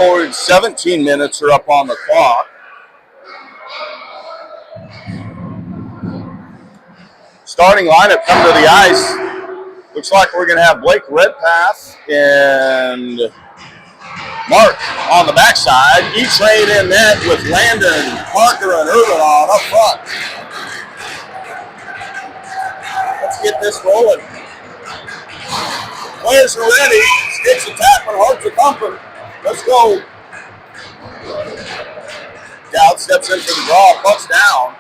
17 minutes are up on the clock. Starting lineup come to the ice. Looks like we're going to have Blake Redpath and Mark on the backside. E-Trade in net with Landon, Parker, and Irvin on up front. Let's get this rolling. Players are ready. Sticks a tapping, hearts a thumping. Let's go. Dowd steps in for the draw, pucks down.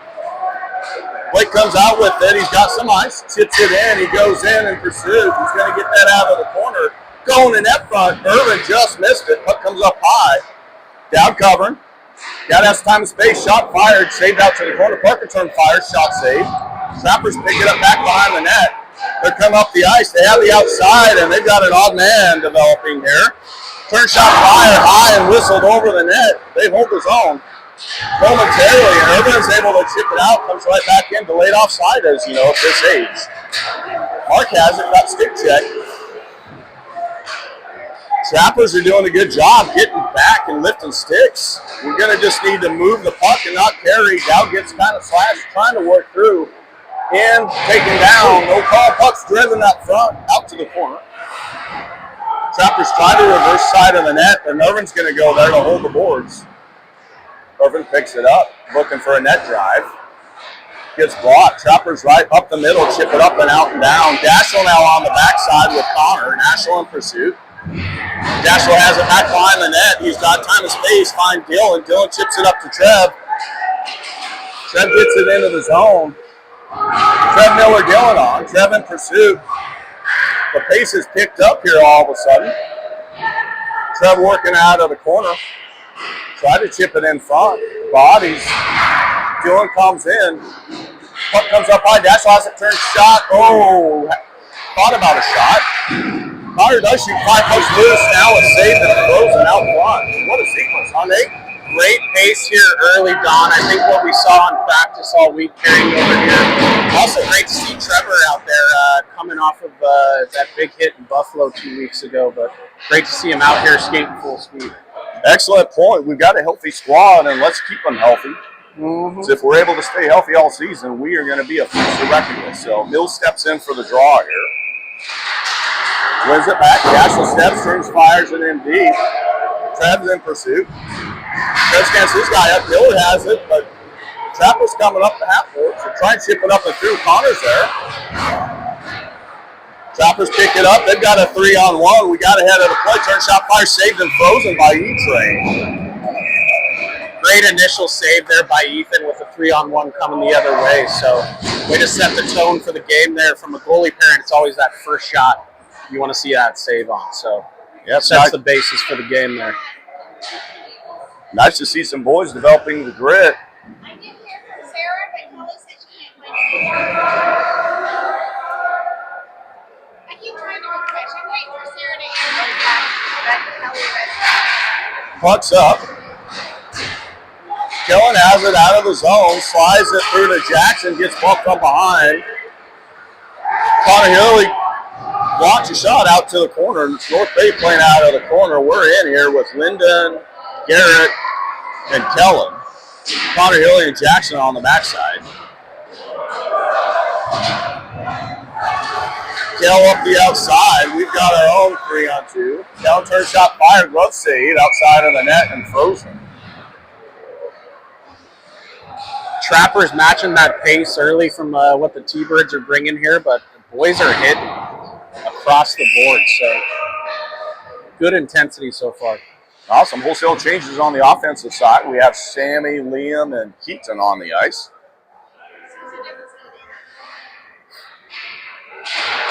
Blake comes out with it. He's got some ice. Chips it in. He goes in and pursues. He's going to get that out of the corner. Going in that front. Irvin just missed it. Puck comes up high. Dowd covering. Dowd has time and space. Shot fired. Saved out to the corner. Parker turned fire. Shot saved. Trappers pick it up back behind the net. They come up the ice. They have the outside, and they've got an odd man developing here. Turn shot fired high and whistled over the net. They hold his own momentarily, and Irvin's able to chip it out. Comes right back in. Delayed offside, as you know, at this age. Mark has it. Got stick check. Trappers are doing a good job getting back and lifting sticks. We're going to just need to move the puck and not carry. Dowd gets kind of slashed, trying to work through. And taken down. No call. Puck's driven up front, out to the corner. Trappers try to reverse side of the net, and Irvin's going to go there to hold the boards. Irvin picks it up, looking for a net drive. Gets blocked. Trappers right up the middle, chip it up and out and down. Dashel now on the backside with Connor. Dashel in pursuit. Dashel has it back behind the net. He's got time and space. Find Dylan. Dylan chips it up to Trev. Trev gets it into the zone. Trev Miller Dylan on. Trev in pursuit. The pace is picked up here all of a sudden. Trev working out of the corner. Try to chip it in front. Bodies. Dylan comes in. Puck comes up high. Dashel has a turn shot. Oh, thought about a shot. Connor does shoot 5 pucks loose. Now it's saved and frozen out front. What a sequence, huh, Nate? Great pace here early, Don. I think what we saw in practice all week carrying over here. Also great to see Trevor out there coming off of that big hit in Buffalo 2 weeks ago, but great to see him out here skating full speed. Excellent point. We've got a healthy squad, and let's keep them healthy. So if we're able to stay healthy all season, we are going to be a force to reckon with. So Mills steps in for the draw here. Wins it back. Dashel steps, turns, fires it in deep. Trev's in pursuit. Trev's against his guy up. Miller has it, but Trapper's coming up the half court. So try and chip it up and through. Connor's there. Trappers pick it up. They've got a 3-on-1. We got ahead of the play. Turn shot fire saved and frozen by E-Train. Great initial save there by Ethan with a 3-on-1 coming the other way. So way to set the tone for the game there. From a goalie parent, it's always that first shot you want to see that save on. So yep, sets the basis for the game there. Nice to see some boys developing the grit. I did hear from Sarah, but Kelly said she can't find it. I keep trying to refresh. I'm waiting for Sarah to answer that Kelly read. Puck's up. Kellen has it out of the zone, slides it through to Jackson, gets bumped up behind. Connor Hilley blocks a shot out to the corner. North Bay playing out of the corner. We're in here with Lyndon, Garrett, and Kellen. Connor Hilley and Jackson on the backside. Kell up the outside. We've got our own 3-on-2. Kell turn shot fired, glove save outside of the net and frozen. Trappers matching that pace early from what the T-Birds are bringing here, but the boys are hitting across the board, so good intensity so far. Awesome. Wholesale changes on the offensive side. We have Sammy, Liam, and Keaton on the ice.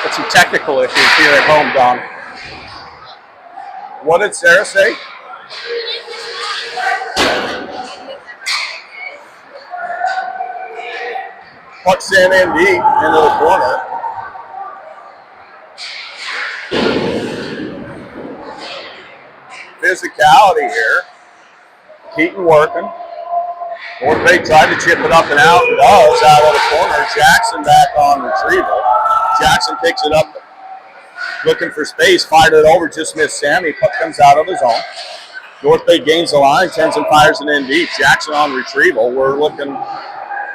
Got some technical issues here at home, Don. What did Sarah say? Puck sent in deep into the corner. Physicality here. Keaton working. North Bay tried to chip it up and out. Does out of the corner. Jackson back on retrieval. Jackson picks it up. Looking for space. Fired it over. Just missed Sammy. Puck comes out of the zone. North Bay gains the line, turns and fires it in deep. Jackson on retrieval. We're looking.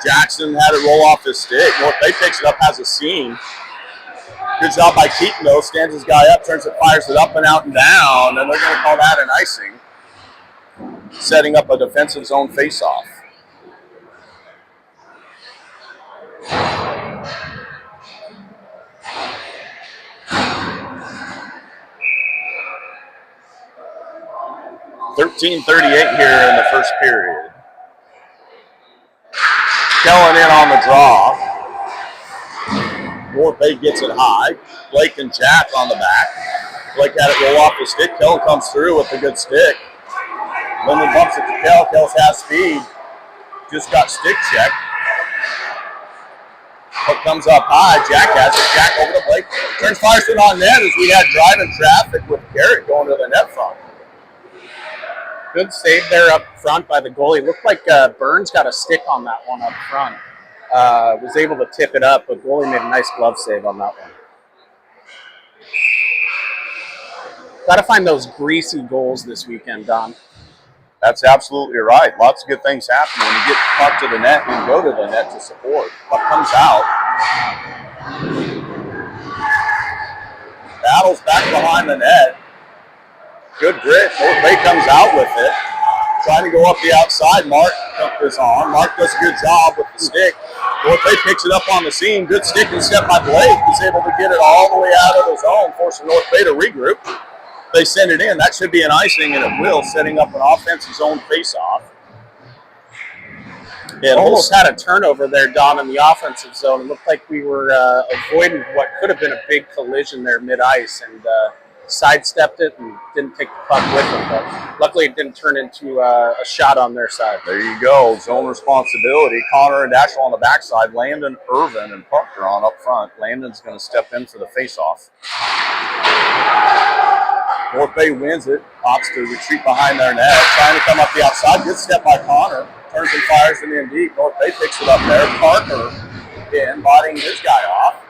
Jackson had it roll off his stick. North Bay picks it up, has a seam. Good job by Keaton, though. Stands his guy up, turns and fires it up and out and down, and they're going to call that an icing, setting up a defensive zone face-off. $13:38 here in the first period. Kellen in on the draw. North Bay gets it high. Blake and Jack on the back. Blake had it roll off the stick. Kellen comes through with a good stick. Linden bumps it to Kell. Kell's has speed. Just got stick checked. Hook comes up high. Jack has it. Jack over to Blake. Turns, fires it on net as we had driving traffic with Garrett going to the net front. Good save there up front by the goalie. Looked like Burns got a stick on that one up front. Was able to tip it up, but goalie made a nice glove save on that one. Got to find those greasy goals this weekend, Don. That's absolutely right. Lots of good things happen when you get puck to the net and go to the net to support. Puck comes out. Battles back behind the net. Good grit. North Bay comes out with it. Trying to go up the outside. Mark is on. Mark does a good job with the stick. North Bay picks it up on the seam. Good stick and step by Blake. He's able to get it all the way out of the zone, forcing North Bay to regroup. They send it in. That should be an icing, and it will, setting up an offensive zone face-off. It almost had a turnover there, Don, in the offensive zone. It looked like we were avoiding what could have been a big collision there mid-ice, and sidestepped it and didn't take the puck with him. But luckily, it didn't turn into a shot on their side. There you go. Zone responsibility. Connor and Dashel on the backside. Landon, Irvin, and Parker on up front. Landon's going to step in for the face-off. North Bay wins it. Opts to retreat behind their net. Trying to come up the outside. Good step by Connor. Turns and fires it in deep. North Bay picks it up there. Parker in, bodying his guy off.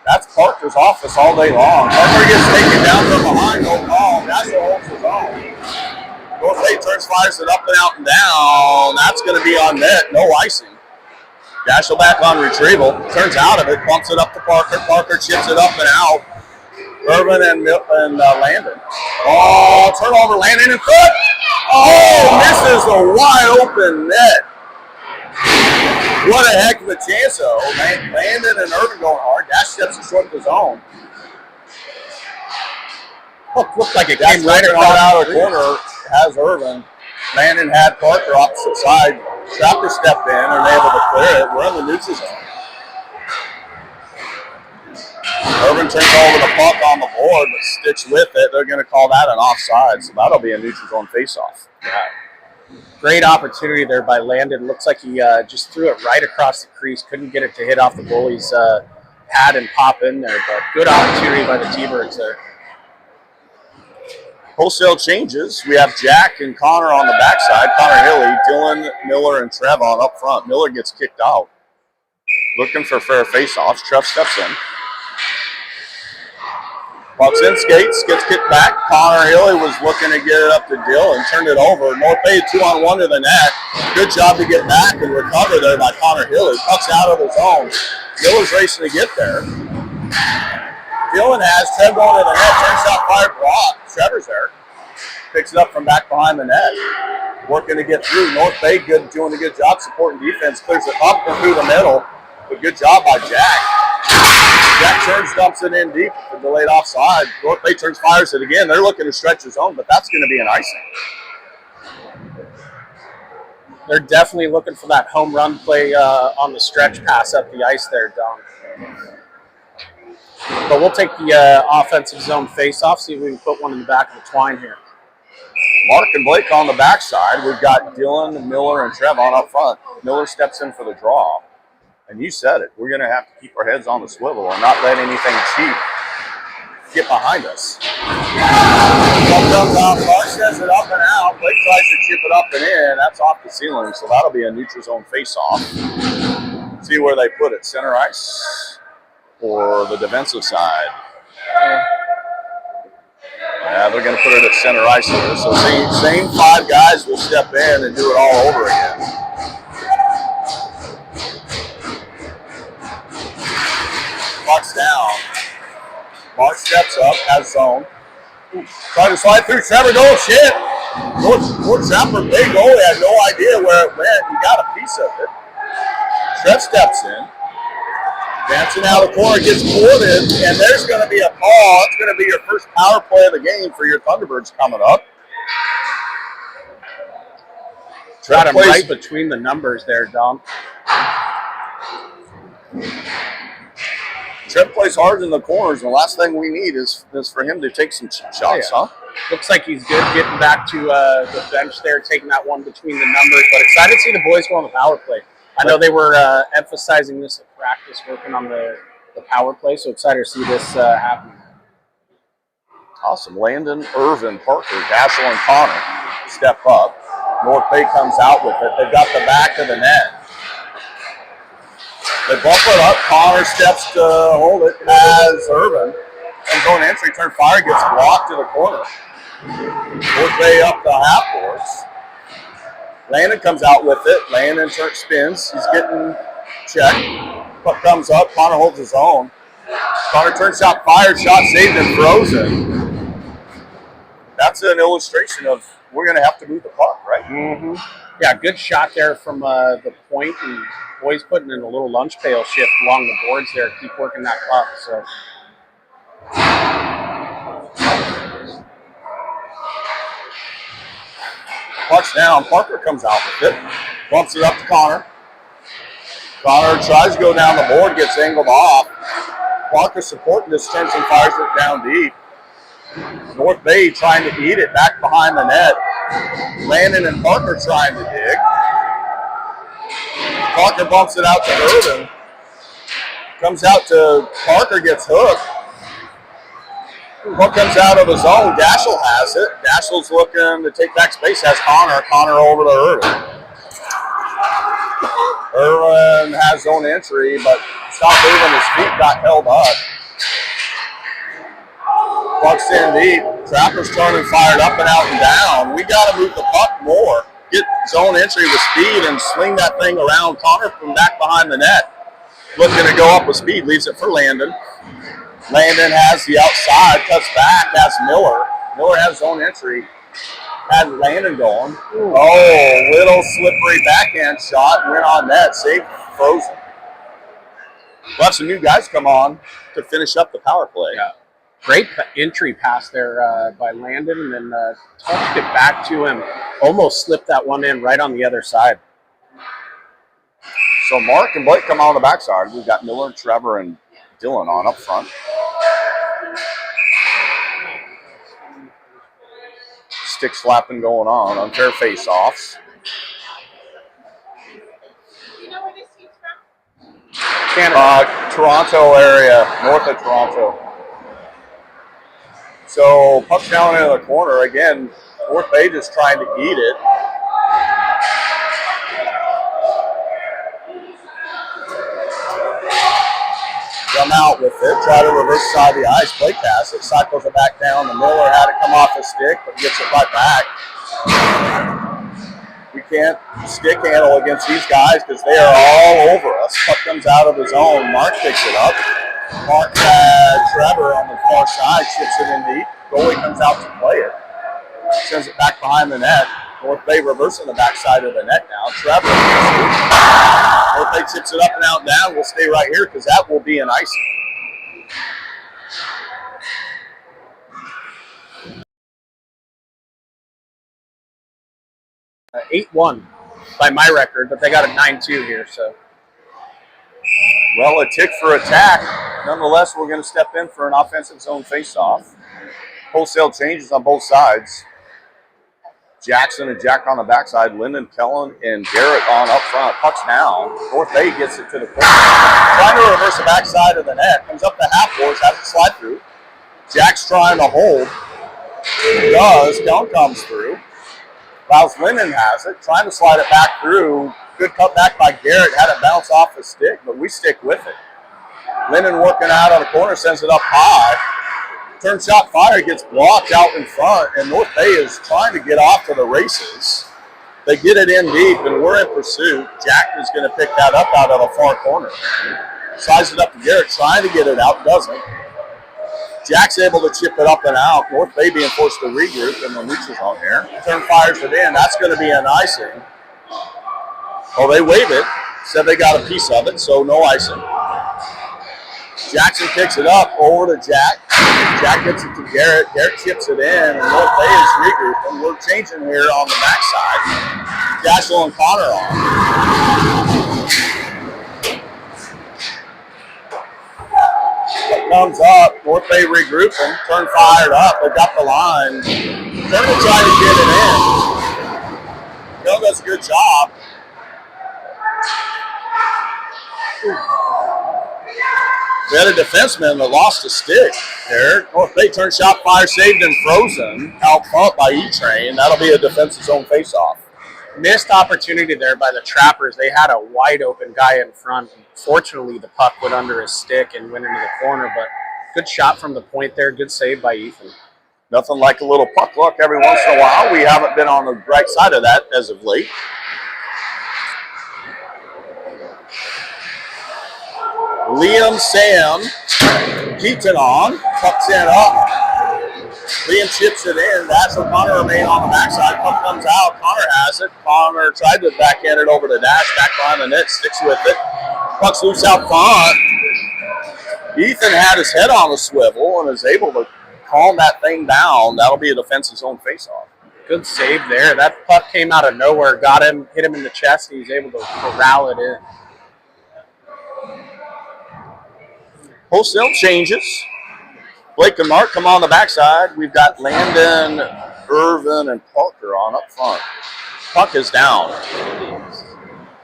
That's Parker's office all day long. Parker gets taken down from behind. No call. Dashel holds his own. North Bay turns, fires it up and out and down. That's going to be on net. No icing. Dashel back on retrieval. Turns out of it. Bumps it up to Parker. Parker chips it up and out. Irvin and Landon. Oh, turnover, Landon and foot. Oh, misses a wide open net. What a heck of a chance, though. Landon and Irvin going hard. Dash steps short of the zone. Looked like it Dash came right across out of the the corner. Has Irvin. Landon had Parker opposite side. Trapper stepped in and able to clear it. We're in the neutral zone. Irvin turns over the puck on the board, but sticks with it. They're going to call that an offside, so that'll be a neutral zone faceoff. Yeah. Great opportunity there by Landon. Looks like he just threw it right across the crease. Couldn't get it to hit off the goalie's pad and pop in there, but good opportunity by the Tbirds there. Wholesale changes. We have Jack and Connor on the backside. Connor Hilly, Dylan, Miller, and Trev on up front. Miller gets kicked out. Looking for fair face-offs. Trev steps in. Bucks in, skates, gets kicked back. Connor Hilly was looking to get it up to Dylan, turned it over. North Bay 2-on-1 to the net. Good job to get back and recover there by Connor Hilly. Puck's out of the zone. Miller's racing to get there. Dylan has Trev going to the net, turns out fire block. Trevor's there. Picks it up from back behind the net. Working to get through. North Bay doing a good job supporting defense. Clears it up and through the middle. But good job by Jack. Jack turns, dumps it in deep for delayed offside. North Bay turns, fires it again. They're looking to stretch the zone, but that's going to be an icing. They're definitely looking for that home run play on the stretch pass up the ice there, Don. But we'll take the offensive zone face-off, see if we can put one in the back of the twine here. Mark and Blake on the backside. We've got Dylan, Miller, and Trev on up front. Miller steps in for the draw. And you said it. We're going to have to keep our heads on the swivel and not let anything cheap get behind us. Ball comes out. Mark sends it up and out. Blake tries to chip it up and in. That's off the ceiling, so that'll be a neutral zone face-off. See where they put it. Center ice or the defensive side. Yeah, they're going to put it at center ice here. So same 5 guys will step in and do it all over again. Puck's down. Mark steps up, has zone. Trying to slide through. Trevor goes, shit. North Trapper, big goalie, had no idea where it went. He got a piece of it. Trev steps in. Dancing out the corner, gets boarded, and there's going to be a call. It's going to be your first power play of the game for your Thunderbirds coming up. Got him right between the numbers there, Dom. Trev plays hard in the corners, and the last thing we need is for him to take some shots, huh? Looks like he's good getting back to the bench there, taking that one between the numbers. But excited to see the boys go on the power play. I know they were emphasizing this at practice, working on the power play, so excited to see this happen. Awesome. Landon, Irvin, Parker, Dashel, and Connor step up. North Bay comes out with it. They've got the back of the net. They bump it up. Connor steps to hold it as Irvin. And zone entry, turn fire, gets blocked to the corner. North Bay up the half boards. Landon comes out with it. Landon spins. He's getting checked. Puck comes up. Connor holds his own. Connor turns out, fired, shot saved and frozen. That's an illustration of we're going to have to move the puck, right? Mm-hmm. Yeah, good shot there from the point. And boys putting in a little lunch pail shift along the boards there. Keep working that puck. So. Puck's down. Parker comes out with it. Bumps it up to Connor. Connor tries to go down the board, gets angled off. Parker supporting this, turns and fires it down deep. North Bay trying to eat it back behind the net. Landon and Parker trying to dig. Parker bumps it out to Irvin. Comes out to Parker, gets hooked. Puck comes out of his zone. Dashel has it. Dashel's looking to take back space. Has Connor. Connor over to Irvin. Irvin has zone entry, but stopped moving. His feet got held up. Puck's in deep. Trapper's turning, fired up and out and down. We got to move the puck more. Get zone entry with speed and swing that thing around. Connor from back behind the net. Looking to go up with speed. Leaves it for Landon. Landon has the outside, cuts back, has Miller. Miller has zone entry. Had Landon going. Oh, little slippery backhand shot. Went on net. Saved, frozen. We'll have some new guys come on to finish up the power play. Yeah. Great entry pass there by Landon, and then touched it back to him. Almost slipped that one in right on the other side. So Mark and Blake come on the backside. We've got Miller, Trevor, and Dylan on up front. Stick slapping going on. Unfair face-offs. Do you know where this team's from? Canada. Toronto area, north of Toronto. So puck down into the corner again. North Bay just trying to eat it. Come out with it, try to reverse side of the ice, play pass. It cycles it back down. The Miller had it come off the stick, but gets it right back. We can't stick handle against these guys because they are all over us. Puck comes out of his own. Mark picks it up. Mark had Trevor on the far side, chips it in deep. Goalie comes out to play it. Sends it back behind the net. North Bay reversing the backside of the net now. Trevor. North Bay chips it up and out and down. We'll stay right here because that will be an icing. 8-1 by my record, but they got a 9-2 here. So. Well, a tick for attack. Nonetheless, we're going to step in for an offensive zone face-off. Wholesale changes on both sides. Jackson and Jack on the backside. Lyndon, Kellen, and Garrett on up front. Puck's down. North Bay gets it to the corner. Trying to reverse the backside of the net. Comes up the half boards, has a slide through. Jack's trying to hold. He does. Kellen comes through. Miles Lyndon has it. Trying to slide it back through. Good cut back by Garrett. Had it bounce off the stick, but we stick with it. Lyndon working out on the corner, sends it up high. turn shot fire gets blocked out in front, and North Bay is trying to get off to the races. They get it in deep, and we're in pursuit. Jack is going to pick that up out of the far corner. Slides it up to Garrett, trying to get it out, doesn't. Jack's able to chip it up and out. North Bay being forced to regroup, and the neutral on here. Turn fires it in. That's going to be an icing. Oh, they wave it. Said they got a piece of it, so no icing. Jackson picks it up over to Jack. Jack gets it to Garrett. Garrett chips it in, and North Bay is regrouping. We're changing here on the backside. Dashel and Connor on. It comes up. North Bay regrouping. Turn fired up. They got the line. Turn to try to get it in. Bill does a good job. We had a defenseman that lost a stick there. North Bay turn shot fire, saved and frozen out front by E-Train. That'll be a defensive zone faceoff. Missed opportunity there by the Trappers. They had a wide open guy in front. Fortunately, the puck went under his stick and went into the corner, but good shot from the point there. Good save by Ethan. Nothing like a little puck luck every once in a while. We haven't been on the right side of that as of late. Liam, Sam, Keaton on. Puck's in up. Liam chips it in. That's what Connor remain on the backside. Puck comes out. Connor has it. Connor tried to backhand it over the dash. Back behind the net. Sticks with it. Puck's loose out front. Ethan had his head on the swivel and is able to calm that thing down. That'll be a defensive zone faceoff. Good save there. That puck came out of nowhere. Got him, hit him in the chest, and he's able to corral it in. Wholesale changes. Blake and Mark come on the backside. We've got Landon, Irvin, and Parker on up front. Puck is down.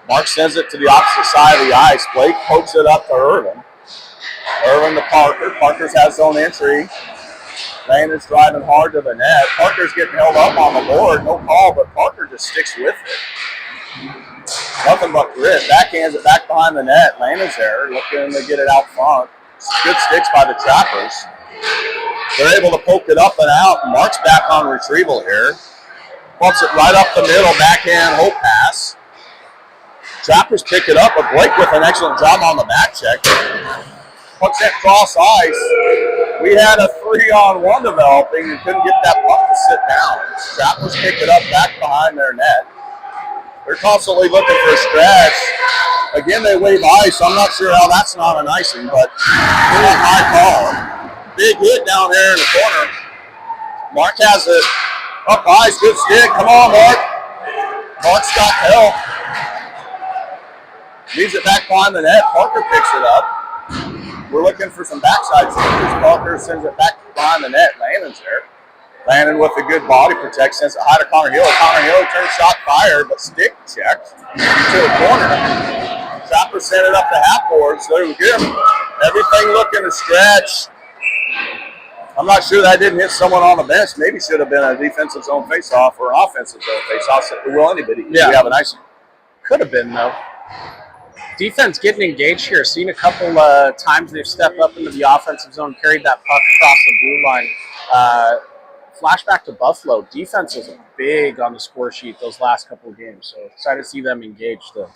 Mark sends it to the opposite side of the ice. Blake pokes it up to Irvin. Irvin to Parker. Parker's has zone entry. Landon's driving hard to the net. Parker's getting held up on the board. No call, but Parker just sticks with it. Nothing but grit. Backhands it back behind the net. Landon's there looking to get it out front. Good sticks by the Trappers. They're able to poke it up and out. Mark's back on retrieval here. Pumps it right up the middle, backhand hope pass. Trappers pick it up, but Blake with an excellent job on the back check. Puck's that cross ice. We had a 3-on-1 developing and couldn't get that puck to sit down. Trappers pick it up back behind their net. They're constantly looking for a stretch. Again, they wave ice. I'm not sure how that's not an icing, but it's a high call. Big hit down there in the corner. Mark has it up ice. Good stick. Come on, Mark. Mark's got help. Leaves it back behind the net. Parker picks it up. We're looking for some backside changes. Parker sends it back behind the net. Landon's there. Landon with a good body protect, sends it high to Connor Hill. Connor Hill turns shot fired, but stick checked to the corner. Trapper sent it up the half board, so we get everything looking to stretch. I'm not sure that didn't hit someone on the bench. Maybe should have been a defensive zone faceoff or an offensive zone faceoff. Will anybody? Yeah, we have an icing. Could have been though. Defense getting engaged here. Seen a couple times they've stepped up into the offensive zone, carried that puck across the blue line. Flashback to Buffalo. Defense was big on the score sheet those last couple of games, so excited to see them engaged still.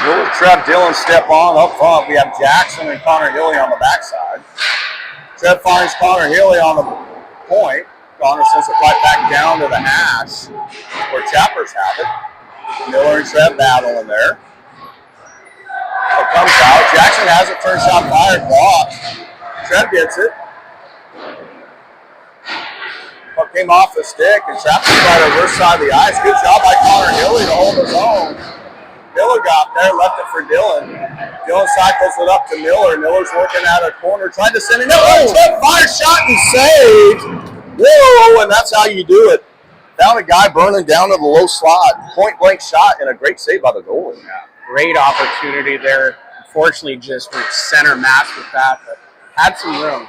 Will Trev Dillon step on up front? We have Jackson and Connor Hilly on the backside. Trev finds Connor Hilly on the point. Connor sends it right back down to the hash where Chappers have it. Miller and Trev battling there. It comes out. Jackson has it, turn shot fired, blocked. Trev gets it. Puck came off the stick, and Trappers by the reverse side of the ice. Good job by Connor Hilly to hold his own. Miller got there, left it for Dillon. Dillon cycles it up to Miller. Miller's working out a corner, tried to send it. No, fire shot and saved. Whoa, and that's how you do it. Found a guy burning down to the low slot. Point blank shot and a great save by the goalie. Yeah, great opportunity there. Unfortunately, just went center mass with that, but had some room.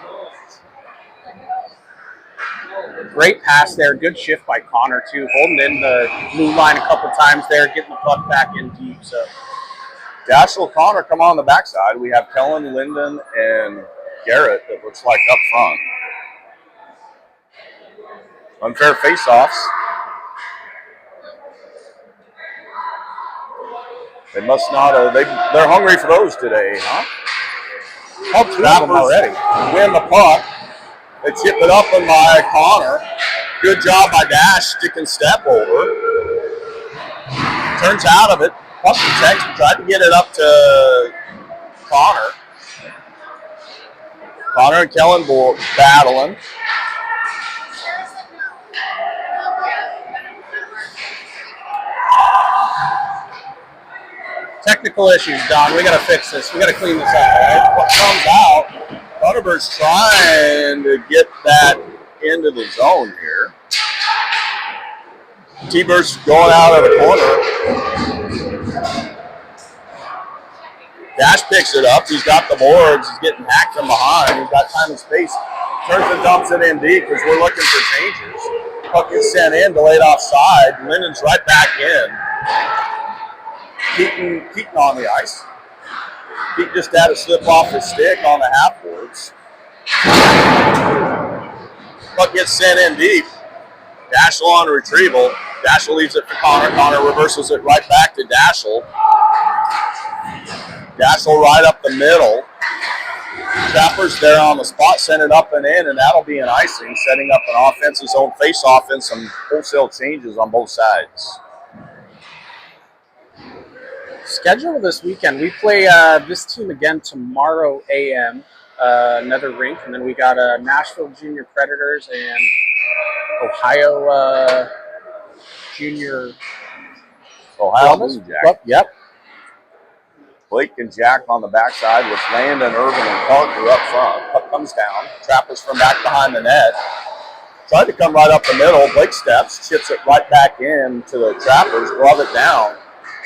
Great pass there. Good shift by Connor, too. Holding in the blue line a couple times there, getting the puck back in deep. So, Dashel, Connor come on the backside. We have Kellen, Linden, and Garrett that looks like up front. Unfair face-offs. They must not have. They're hungry for those today, huh? Oh, two of them already. Win the puck. They chip it up in by Connor. Good job by Dash, sticking step over. Turns out of it. Puck protection, tried to get it up to Connor. Connor and Kellen battling. Technical issues, Don. We got to fix this. We got to clean this up. Right? What comes out, Thunderbird's trying to get that into the zone here. Tbirds going out of the corner. Dash picks it up. He's got the boards. He's getting hacked from behind. He's got time and space. Turns and dumps it in deep because we're looking for changes. Puck gets sent in, delayed offside. Linden's right back in. Keaton on the ice. Keaton just had to slip off his stick on the half boards. Puck gets sent in deep. Dashel on retrieval. Dashel leaves it for Connor. Connor reverses it right back to Dashel. Dashel right up the middle. Trappers there on the spot, send it up and in, and that'll be an icing, setting up an offensive zone face-off and some wholesale changes on both sides. Schedule this weekend. We play this team again tomorrow a.m., another rink, and then we got Nashville Junior Predators and Ohio Junior Ohio Jack. Yep. Blake and Jack on the backside with Landon, Irvin, and Parker up front. Puck comes down. Trappers from back behind the net. Tried to come right up the middle. Blake steps, chips it right back in to the Trappers, glove it down.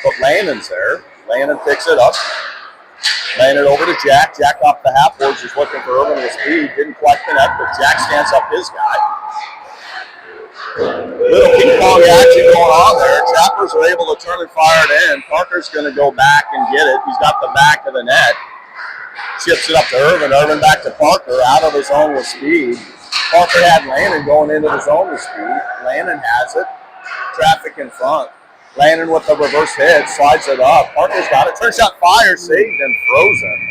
But Landon's there. Landon picks it up. Landon over to Jack. Jack off the half boards is looking for Irvin with speed. Didn't quite connect, but Jack stands up his guy. Little ping pong action going on there. Trappers are able to turn and fire it in. Parker's going to go back and get it. He's got the back of the net. Chips it up to Irvin. Irvin back to Parker. Out of the zone with speed. Parker had Landon going into the zone with speed. Landon has it. Traffic in front. Landon with the reverse hit. Slides it up. Parker's got it. Turn shot fire. Saved and frozen.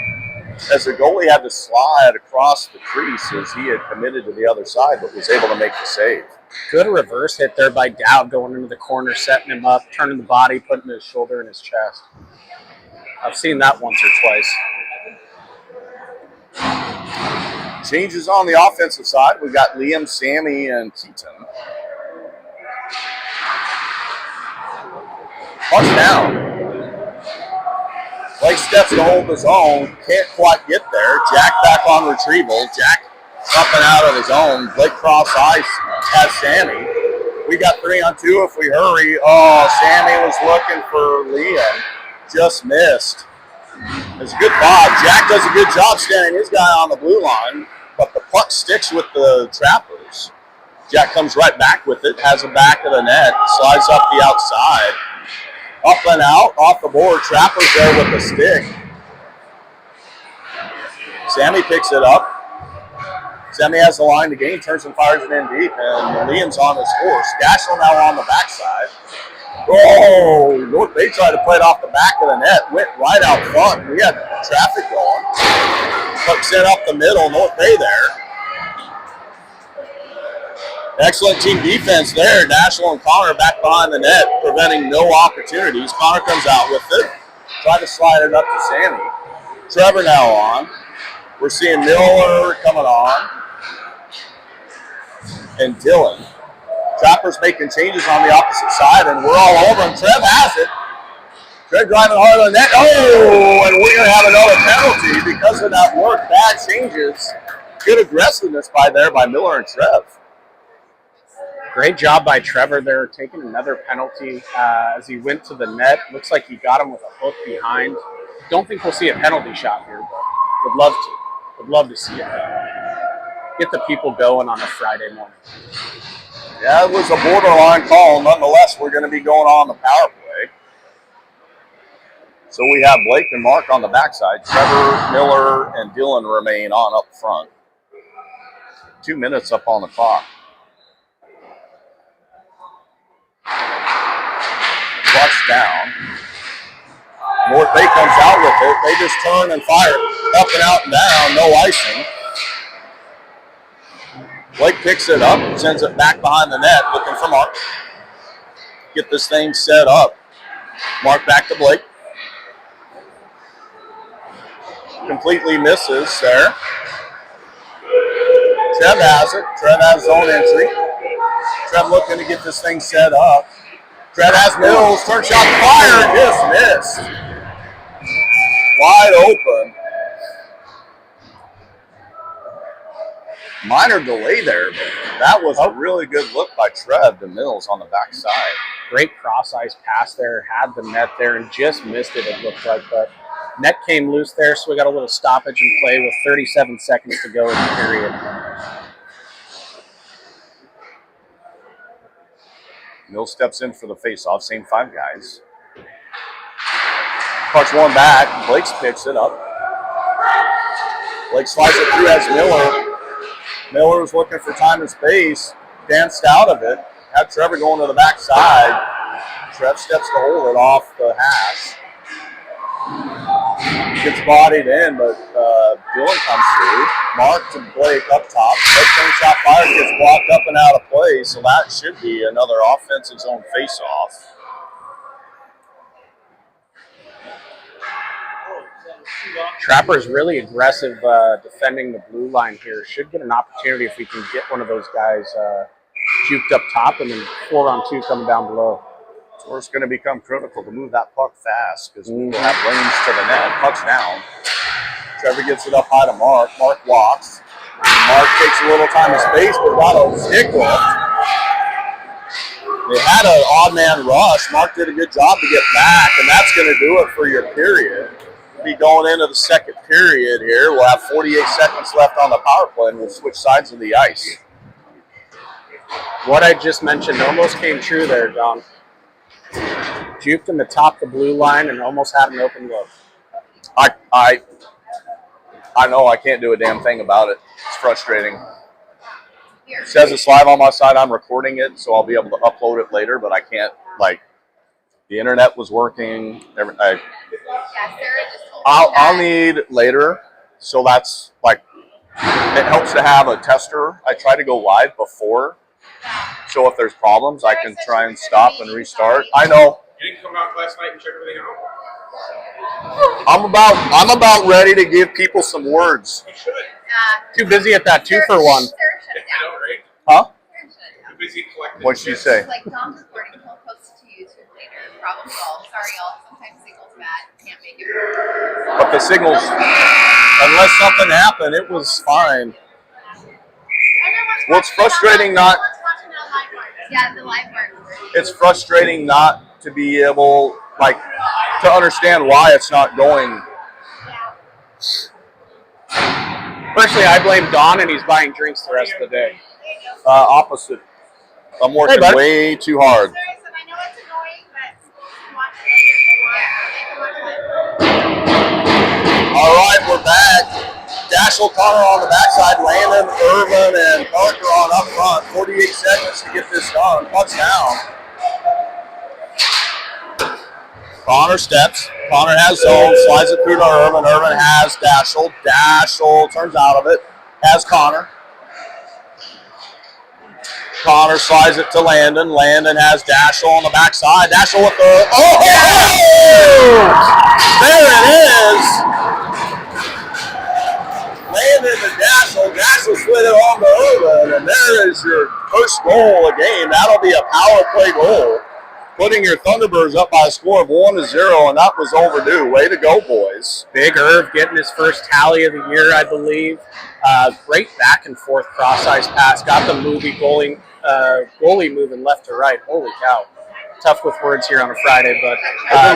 As the goalie had to slide across the crease as he had committed to the other side, but was able to make the save. Good reverse hit there by Dowd going into the corner, setting him up, turning the body, putting his shoulder in his chest. I've seen that once or twice. Changes on the offensive side. We've got Liam, Sammy, and Keaton. Push down. Blake steps to hold his own. Can't quite get there. Jack back on retrieval. Jack up and out of his own. Blake cross ice has Sammy. We got 3-on-2 if we hurry. Oh, Sammy was looking for Liam. Just missed. It's a good ball. Jack does a good job standing his guy on the blue line, but the puck sticks with the Trappers. Jack comes right back with it, has the back of the net, slides up the outside. Up and out, off the board. Trappers there with the stick. Sammy picks it up. Sammy has the line to gain, turns and fires it in deep, and Liam's on his horse. Dashel now on the backside. Oh, North Bay tried to play it off the back of the net, went right out front. We had traffic going. Puck sent up the middle, North Bay there. Excellent team defense there. Dashel and Connor back behind the net, preventing no opportunities. Connor comes out with it. Try to slide it up to Sammy. Trevor now on. We're seeing Miller coming on. And Dylan. Trappers making changes on the opposite side, and we're all over, and Trev has it. Trev driving hard on the net. Oh, and we're going to have another penalty because of that work. Bad changes. Good aggressiveness by Miller and Trev. Great job by Trevor there, taking another penalty as he went to the net. Looks like he got him with a hook behind. Don't think we'll see a penalty shot here, but would love to. Would love to see it. Get the people going on a Friday morning. Yeah, it was a borderline call. Nonetheless, we're going to be going on the power play. So we have Blake and Mark on the backside. Trevor, Miller, and Dylan remain on up front. 2 minutes up on the clock. Puck's down. North Bay comes out with it. They just turn and fire up and out and down. No icing. Blake picks it up, sends it back behind the net, looking for Mark. Get this thing set up. Mark back to Blake. Completely misses there. Trev has it. Trev has his own entry. Trev looking to get this thing set up. Trev has Mills. Turn shot fired. Just missed. Wide open. Minor delay there, but that was a really good look by Trev to Mills on the backside. Great cross-ice pass there, had the net there, and just missed it, it looked like. But net came loose there, so we got a little stoppage in play with 37 seconds to go in the period. Mills steps in for the face-off, same 5 guys. Pucks one back, Blake picks it up. Blake slides it through as Miller. Miller was looking for time and space, danced out of it, had Trevor going to the backside. Trev steps to hold it off the hash. Gets bodied in, but Dylan comes through. Mark to Blake up top. Blake turn shot fired, gets blocked up and out of play, so that should be another offensive zone face-off. Trapper's really aggressive defending the blue line here. Should get an opportunity if we can get one of those guys juked up top and then 4-on-2 coming down below. So it's going to become critical to move that puck fast because we will have lanes to the net. Puck's down. Trevor gets it up high to Mark. Mark walks. Mark takes a little time and space, but got a stick lift. They had an odd man rush. Mark did a good job to get back, and that's going to do it for your period. We'll be going into the second period here. We'll have 48 seconds left on the power play, and we'll switch sides of the ice. What I just mentioned almost came true there, Don. Juked him to top the blue line and almost had an open look. I know I can't do a damn thing about it. It's frustrating. It says it's live on my side. I'm recording it, so I'll be able to upload it later, but I can't, like, the internet was working. I'll need later, so that's, like, it helps to have a tester. I try to go live before, so if there's problems, I can try and stop and restart. I know. You didn't come out last night and check everything out? I'm about ready to give people some words. You should. Too busy at that 2-for-1. I know, right? Huh? Too busy collecting. What'd she say? Like Dom's recording, he'll post it to YouTube later. Problem solved. Sorry, y'all. Sometimes signal's bad. Can't make it. But the signals, unless something happened, it was fine. Well, it's frustrating not. Yeah, the live work. It's frustrating not to be able, like, to understand why it's not going. Personally, I blame Don, and he's buying drinks the rest of the day. Opposite. I'm working way too hard. I know it's annoying, but watch it. All right, we're back. Dashel, Connor on the backside, Landon, Irvin, and Parker on up front. 48 seconds to get this done. Puck's down. Connor steps. Connor has zone, slides it through to Irvin. Irvin has Dashel. Dashel turns out of it. Has Connor. Connor slides it to Landon. Landon has Dashel on the backside. Dashel with the... Oh! There it is! Landon to Dashel. Dashel slid it on to Irvin, and there is your first goal of the game. That'll be a power play goal, putting your Thunderbirds up by a score of 1-0, and that was overdue. Way to go, boys. Big Irv getting his first tally of the year, I believe. Great back and forth cross-ice pass. Got the goalie moving left to right. Holy cow. Tough with words here on a Friday, but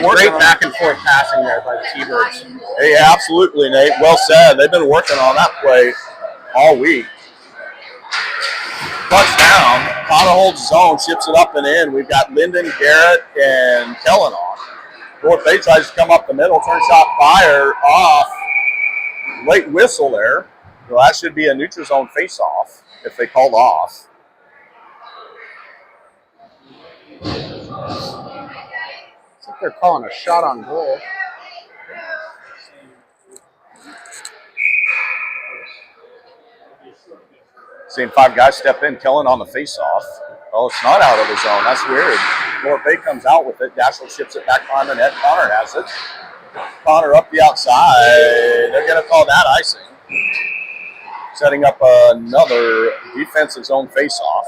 great back and forth passing there by the Tbirds. Hey, absolutely, Nate. Well said. They've been working on that play all week. Touchdown. Connor holds his own, ships it up and in. We've got Lyndon, Garrett, and Kellen on. North Bay tries to come up the middle. Turn shot fire off. Late whistle there. So that should be a neutral zone face-off if they called off. They're calling a shot on goal. Seeing 5 guys step in, Kellen on the face-off. Oh, it's not out of the zone. That's weird. North Bay comes out with it. Dashel ships it back behind the net. Connor has it. Connor up the outside. They're going to call that icing. Setting up another defensive zone face-off.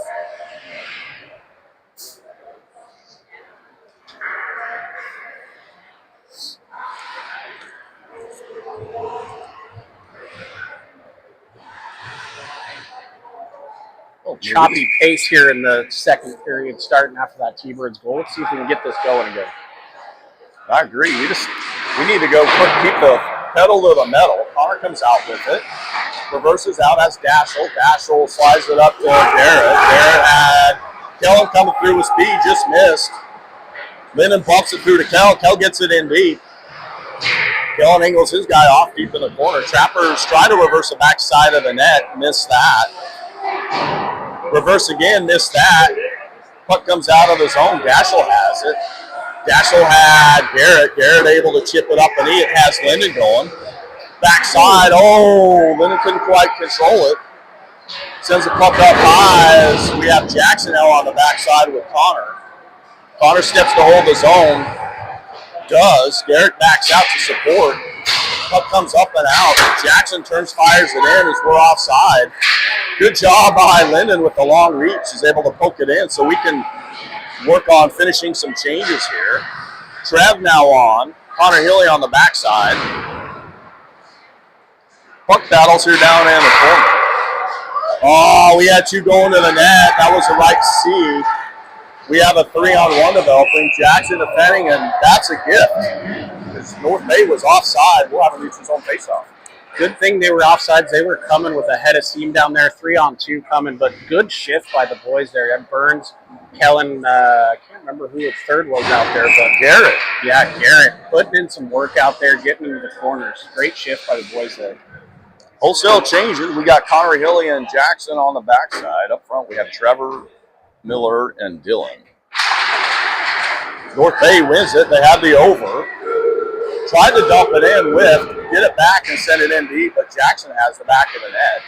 Choppy pace here in the second period, starting after that T-Birds goal. Let's see if we can get this going again. I agree. We need to go keep the pedal to the metal. Connor comes out with it. Reverses out as Dashel. Dashel slides it up to Garrett. Garrett had Kellen coming through with speed, just missed. Linden bumps it through to Kell. Kell gets it in deep. Kellen angles his guy off deep in the corner. Trappers try to reverse the backside of the net. Missed that. Reverse again, missed that. Puck comes out of the zone. Dashel has it. Dashel had Garrett. Garrett able to chip it up, and it has Linden going. Backside, oh, Linden couldn't quite control it. Sends the puck up high as we have Jackson now on the backside with Connor. Connor steps to hold the zone. Does. Garrett backs out to support. Puck comes up and out. Jackson fires it in as we're offside. Good job by Linden with the long reach. He's able to poke it in so we can work on finishing some changes here. Trev now on. Connor Hilly on the backside. Puck battles here down in the corner. Oh, we had 2 going to the net. That was the right C. We have a 3-on-1 developing. Jackson defending, and that's a gift. Because North Bay was offside. We'll have him reach his own faceoff. Good thing they were offsides. They were coming with a head of steam down there. 3-on-2 coming, but good shift by the boys there. And Burns, Kellen, I can't remember who the third was out there, but Garrett. Yeah, Garrett putting in some work out there, getting into the corners. Great shift by the boys there. Wholesale changes. We got Connor Hilly and Jackson on the backside. Up front, we have Trevor, Miller, and Dylan. North Bay wins it. They have the over. Tried to dump it in, whiffed, get it back and send it in deep, but Jackson has the back of the net.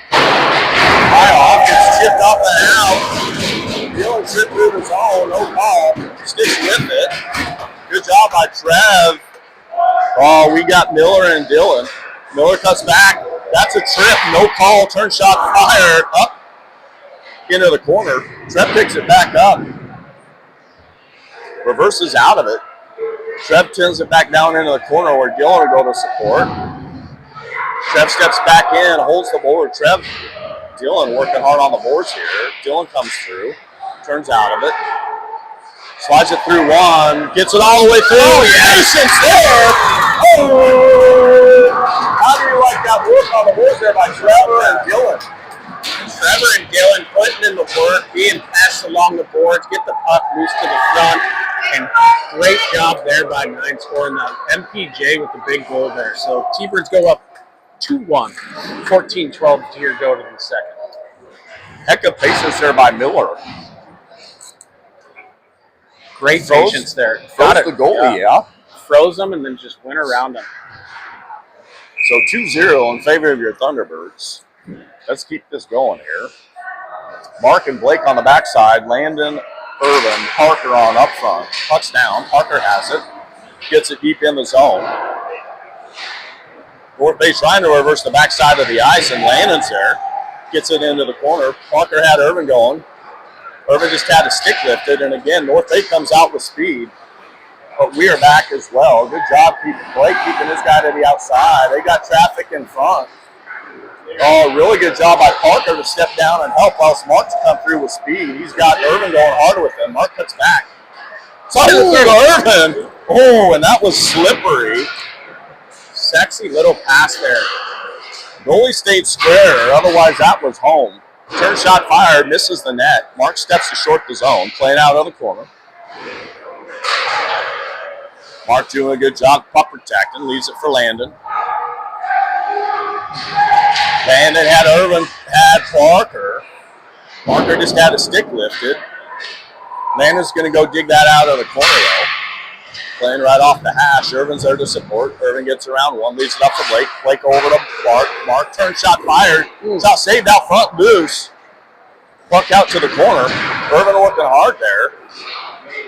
High off, gets chipped up and out. Dylan tripped through the zone, no call. Sticks with it. Good job by Trev. Oh, we got Miller and Dylan. Miller cuts back. That's a trip, no call. Turn shot fired up into the corner. Trev picks it back up. Reverses out of it. Trev turns it back down into the corner where Dylan will go to support. Trev steps back in, holds the board. Dylan working hard on the boards here. Dylan comes through, turns out of it. Slides it through one, gets it all the way through. Oh, patience there. Oh! How do you like that work on the boards there by Trevor and Dylan? Trevor and Dylan putting in the work, being passed along the boards, get the puck loose to the front, and great job there by 9 scoring the MPJ with the big goal there. So T-Birds go up 2-1, 14-12 to go to the second. Heck of patience there by Miller. Great patience there. Froze the goalie, yeah. Froze them and then just went around them. So 2-0 in favor of your Thunderbirds. Let's keep this going here. Mark and Blake on the backside. Landon, Irvin, Parker on up front. Puck's down. Parker has it. Gets it deep in the zone. North Bay trying to reverse the backside of the ice, and Landon's there. Gets it into the corner. Parker had Irvin going. Irvin just had a stick lifted, and again, North Bay comes out with speed. But we are back as well. Good job Blake keeping this guy to the outside. They got traffic in front. Oh, really good job by Parker to step down and help while Mark's come through with speed. He's got Irvin going harder with him. Mark cuts back. Slides it through to Irvin. Oh, and that was slippery. Sexy little pass there. Goalie stayed square, otherwise that was home. Turn shot fired, misses the net. Mark steps to short the zone, playing out of the corner. Mark doing a good job puck protecting, leaves it for Landon. Landon had Irvin, had Parker. Parker just had a stick lifted. Landon's going to go dig that out of the corner, though. playing right off the hash. Irvin's there to support. Irvin gets around one, leads it up to Blake. Blake over to Mark. Mark turn shot fired. Shot saved out front, loose. Puck out to the corner. Irvin working hard there.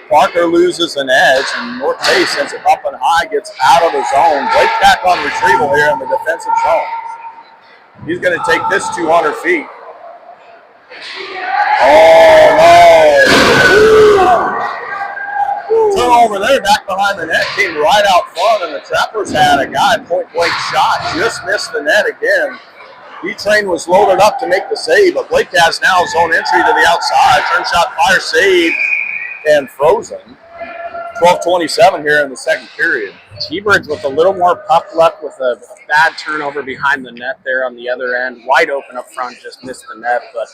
Parker loses an edge, and North Bay sends it up and high, gets out of the zone. Blake back on retrieval here in the defensive zone. He's going to take this 200 feet. Oh, no. Turnover there, back behind the net, came right out front, and the Trappers had a guy point-blank shot, just missed the net again. E-Train was loaded up to make the save, but Blake has now zone entry to the outside. Turn shot, fire, save, and frozen. 12:27 here in the second period. T-Birds with a little more puck luck with a bad turnover behind the net there on the other end. Wide open up front, just missed the net, but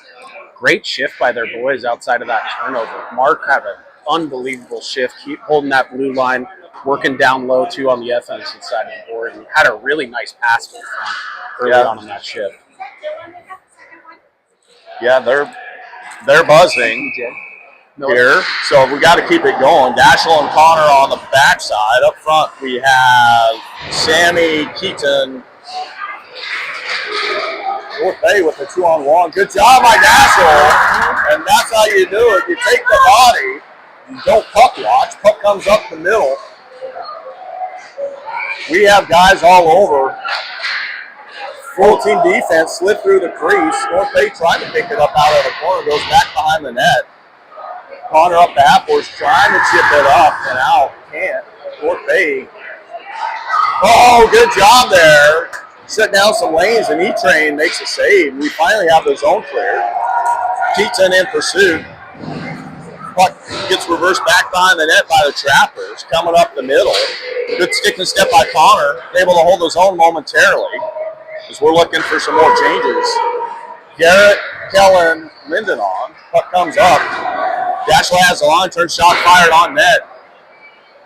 great shift by their boys outside of that turnover. Mark had an unbelievable shift, keep holding that blue line, working down low too on the offensive side of the board, and had a really nice pass to the front early on in that shift. Yeah, they're buzzing here, so we got to keep it going. Dashel and Connor on the backside. Up front, we have Sammy, Keaton, North Bay with a 2-on-1. Good job by Dashel, and that's how you do it. You take the body, you don't puck watch. Puck comes up the middle. We have guys all over. Full team defense slid through the crease. North Bay tried to pick it up out of the corner, goes back behind the net. Connor up the half boards, trying to chip it up and out. Can't. North Bay. Oh, good job there. Shut down some lanes, and E-Train makes a save. We finally have the zone clear. Keaton in pursuit. Puck gets reversed back behind the net by the Trappers. Coming up the middle. Good stick and step by Connor. Able to hold his own momentarily as we're looking for some more changes. Garrett, Kellen, Linden on. Puck comes up. Dashel has the line, turn shot fired on net.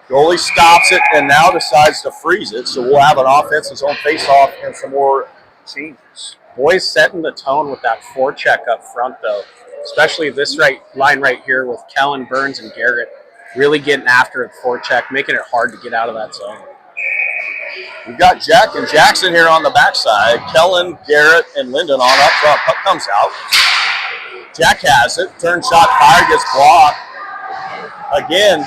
Goalie stops it and now decides to freeze it, so we'll have an offensive zone face-off and some more changes. Boys setting the tone with that forecheck up front, though, especially this line right here with Kellen, Burns, and Garrett really getting after the forecheck, making it hard to get out of that zone. We've got Jack and Jackson here on the backside. Kellen, Garrett, and Linden on up front. Puck comes out. Jack has it. Turn shot fired, gets blocked. Again,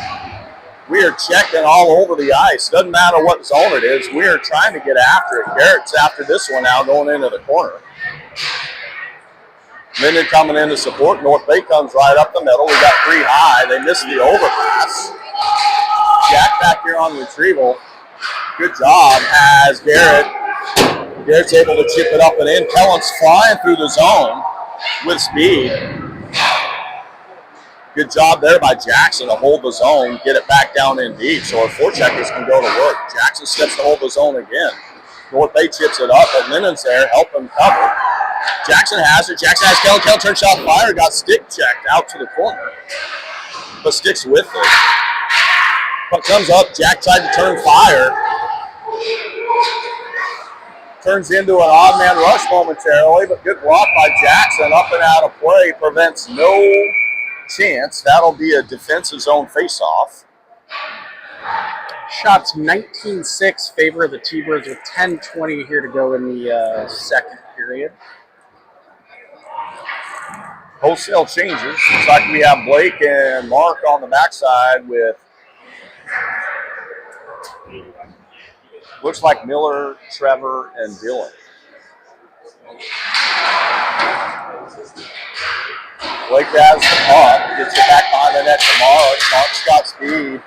we are checking all over the ice. Doesn't matter what zone it is. We are trying to get after it. Garrett's after this one now, going into the corner. Linden coming in to support. North Bay comes right up the middle. We got 3 high. They missed the overpass. Jack back here on retrieval. Good job as Garrett. Garrett's able to chip it up and in. Kellen's flying through the zone with speed. Good job there by Jackson to hold the zone, get it back down in deep so our forecheckers can go to work. Jackson steps to hold the zone again. North Bay chips it up, but Linden's there, help him cover. Jackson has it. Jackson has Kellen. Kellen turn shot fire, got stick checked out to the corner, but sticks with it. Puck comes up. Jack tried to turn fire. Turns into an odd man rush momentarily, but good block by Jackson. Up and out of play, prevents no chance. That'll be a defensive zone face-off. Shots 19-6, favor of the T-Birds with 10:20 here to go in the second period. Wholesale changes. Looks like we have Blake and Mark on the backside with, looks like Miller, Trevor, and Dylan. Blake has the puck, gets it back behind the net to Mark. Mark's got speed.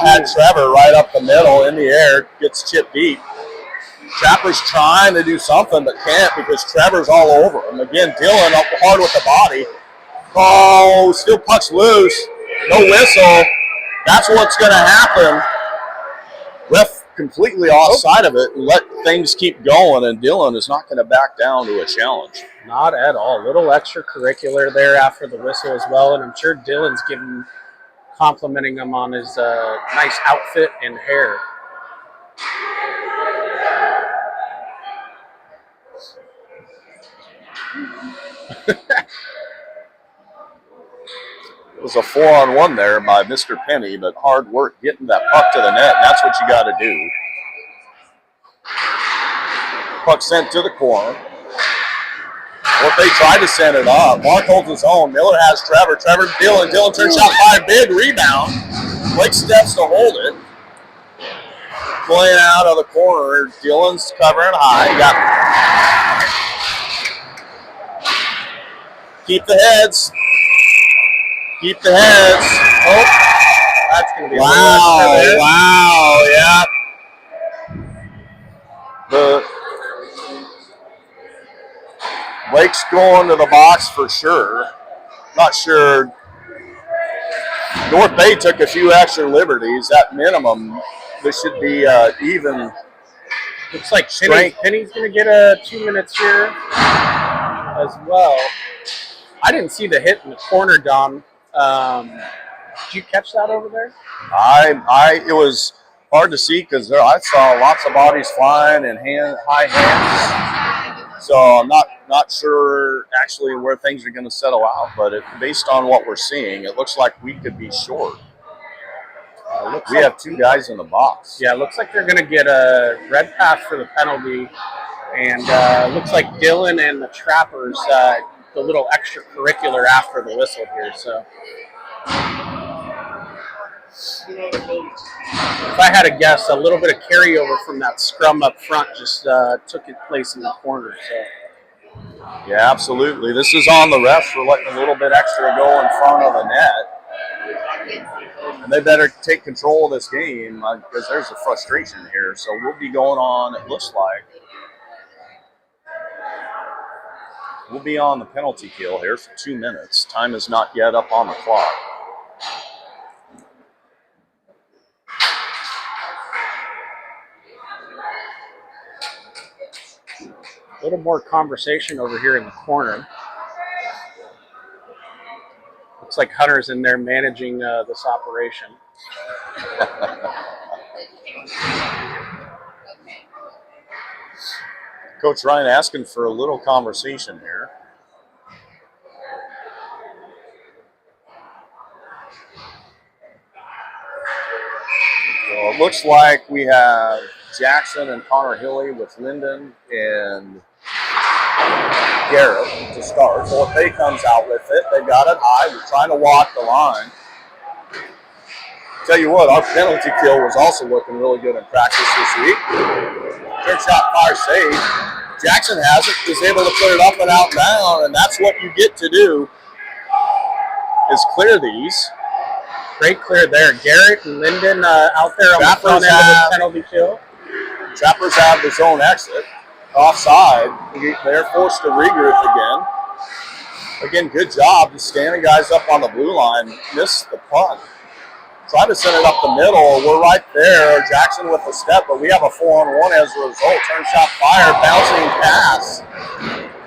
Had Trevor right up the middle in the air, gets chipped deep. Trapper's trying to do something but can't because Trevor's all over him. Again, Dylan up hard with the body. Oh, still puck's loose. No whistle. That's what's going to happen. Ref completely offside of it and let things keep going, and Dylan is not going to back down to a challenge. Not at all. Little extracurricular there after the whistle as well, and I'm sure Dylan's complimenting him on his nice outfit and hair. It was a 4-on-1 there by Mr. Penny, but hard work getting that puck to the net. That's what you got to do. Puck sent to the corner. Well, they tried to send it up. Mark holds his own. Miller has Trevor. Trevor, Dylan. Dylan turns shot, fired, big rebound. Blake steps to hold it. Pulling out of the corner. Dylan's covering high. Keep the heads. Keep the heads. Oh, That's going to be wow, yeah. Blake's going to the box for sure. Not sure. North Bay took a few extra liberties. At minimum, this should be even. Looks like Penny's going to get 2 minutes here as well. I didn't see the hit in the corner, Don. Did you catch that over there? It was hard to see because I saw lots of bodies flying and high hands. So I'm not sure actually where things are going to settle out, but based on what we're seeing, it looks like we could be short. We have 2 guys in the box. Yeah, it looks like they're going to get a red pass for the penalty, and looks like Dylan and the Trappers the little extracurricular after the whistle here. So, if I had to guess, a little bit of carryover from that scrum up front just took its place in the corner. So, yeah, absolutely. This is on the refs for letting a little bit extra go in front of the net. And they better take control of this game because there's a frustration here. So we'll be going on, it looks like. We'll be on the penalty kill here for 2 minutes. Time is not yet up on the clock. a little more conversation over here in the corner. Looks like Hunter's in there managing this operation. Coach Ryan asking for a little conversation here. Well, it looks like we have Jackson and Connor Hilly with Linden and Garrett to start. So if they comes out with it, they got it high. We're trying to walk the line. Tell you what, our penalty kill was also looking really good in practice this week. Third shot, fire save. Jackson has it, is able to put it up and out down, and that's what you get to do, is clear these. Great clear there. Garrett and Linden out there on the front end of the penalty kill. Trappers have the zone exit. Offside. They're forced to regroup again. Again, good job just standing guys up on the blue line. Missed the punt. Trying to send it up the middle. We're right there. Jackson with the step, but we have a 4-on-1 as a result. Turn shot fired. Bouncing pass.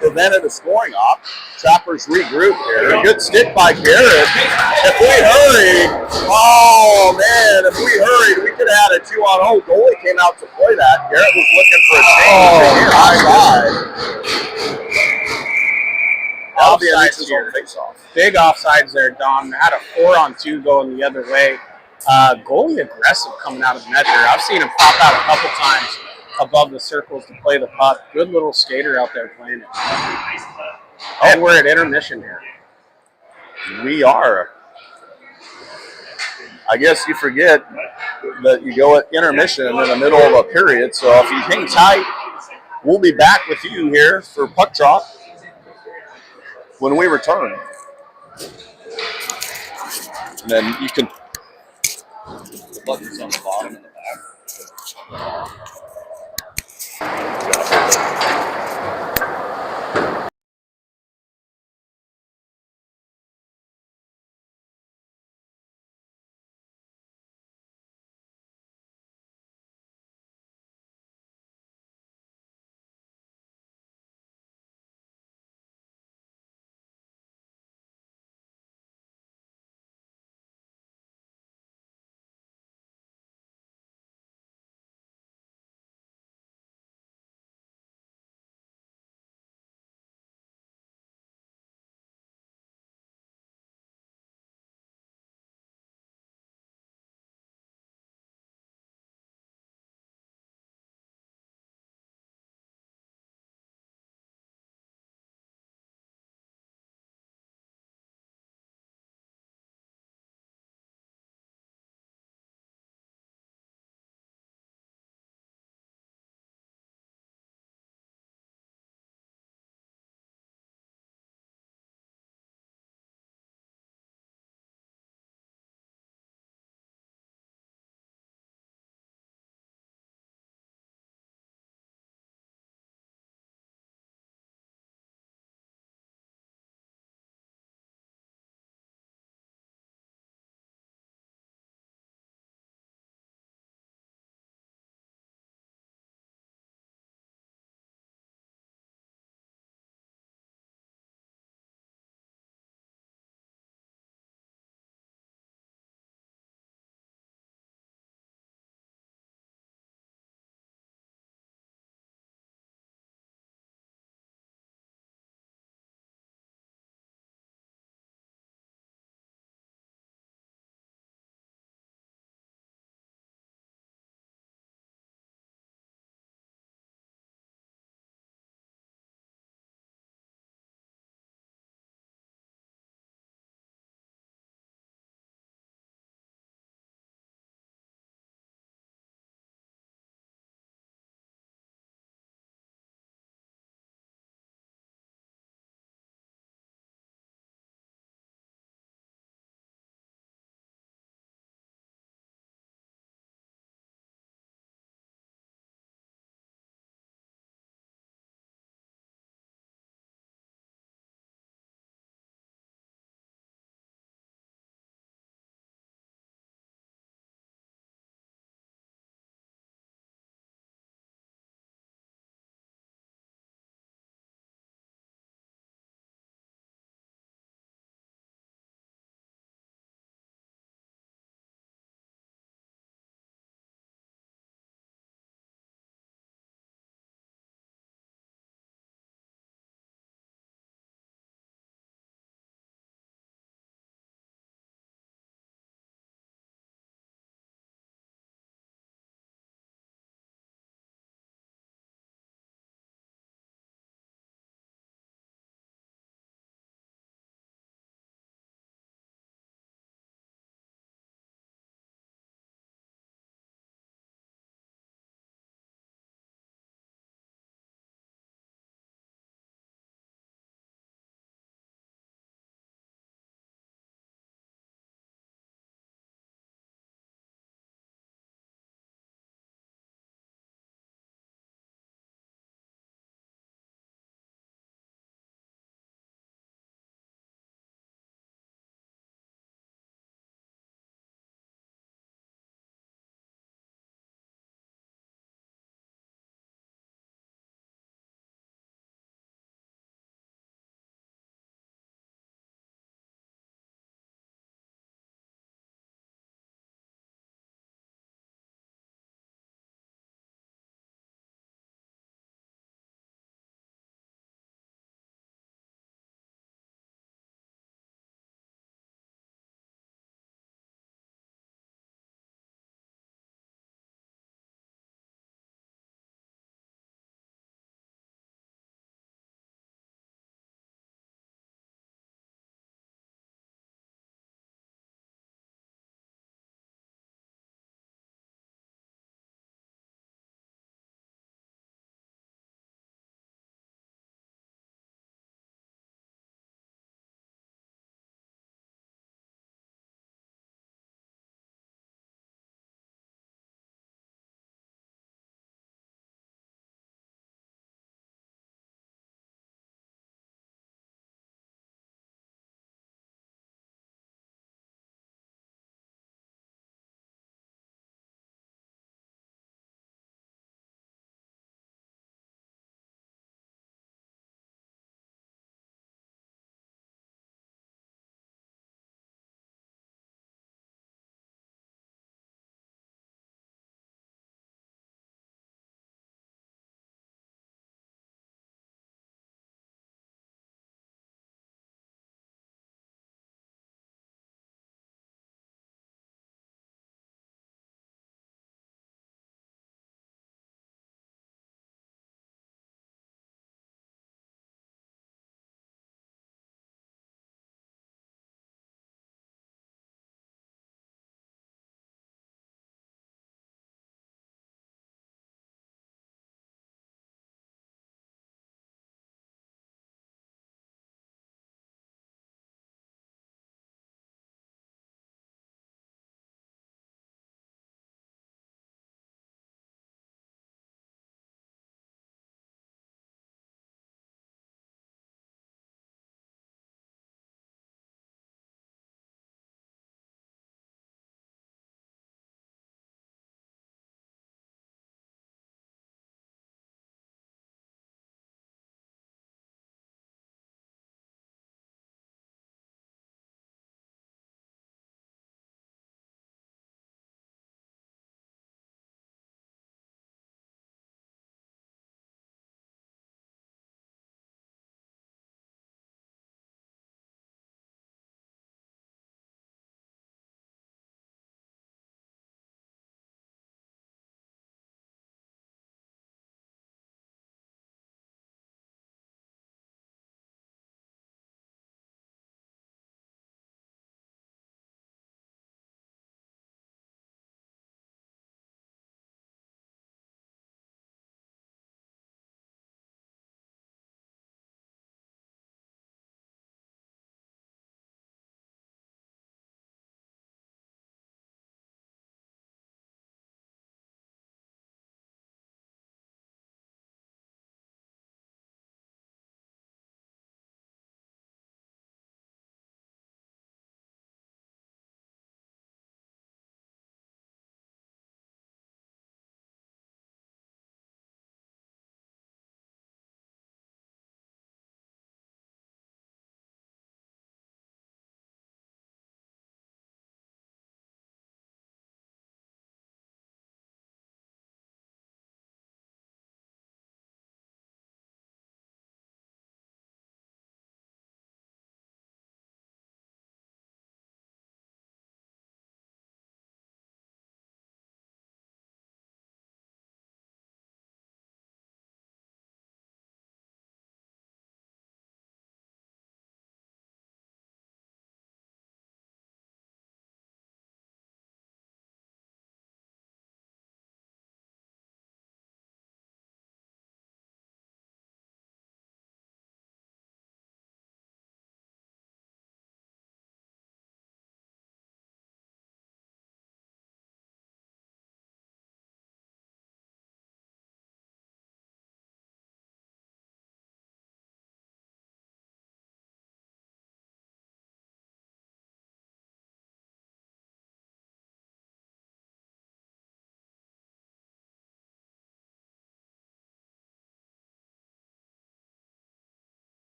Prevented a scoring op. Trappers regroup here. Good stick by Garrett. If we hurried, oh man, if we hurried, we could have had a 2-on-0. Goalie came out to play that. Garrett was looking for a change. That'll be a neutral zone face-off. Big offsides there, Don. Had a 4-on-2 going the other way. Goalie aggressive coming out of the net there. I've seen him pop out a couple times above the circles to play the puck. Good little skater out there playing it. And we're at intermission here. We are. I guess you forget that you go at intermission in the middle of a period. So if you hang tight, we'll be back with you here for puck drop when we return. And then you can, the buttons on the bottom and the back.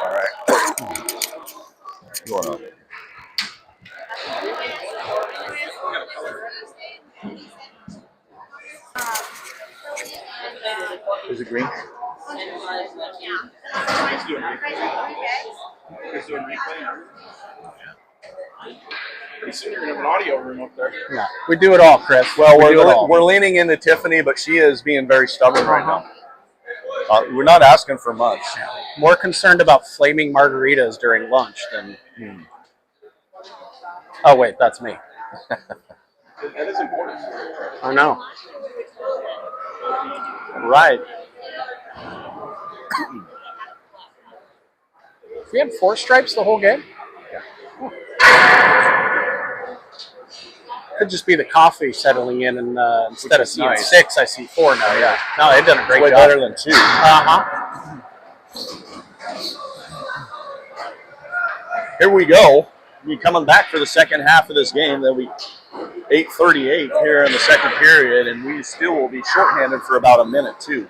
All right. Going on. Is it green? Pretty soon you're gonna have an audio room up there. Yeah, we do it all, Chris. Well, we do it all. we're leaning into Tiffany, but she is being very stubborn right now. We're not asking for much. More concerned about flaming margaritas during lunch than. Oh wait, that's me. That is important. I know. Right. We had 4 stripes the whole game? Could just be the coffee settling in, and instead of seeing nice. 6, I see 4 now. Yeah. No, they've done a great Way job. better than 2. Uh-huh. Here we go. We're coming back for the second half of this game. Then we 8:38 here in the second period, and we still will be shorthanded for about a minute too.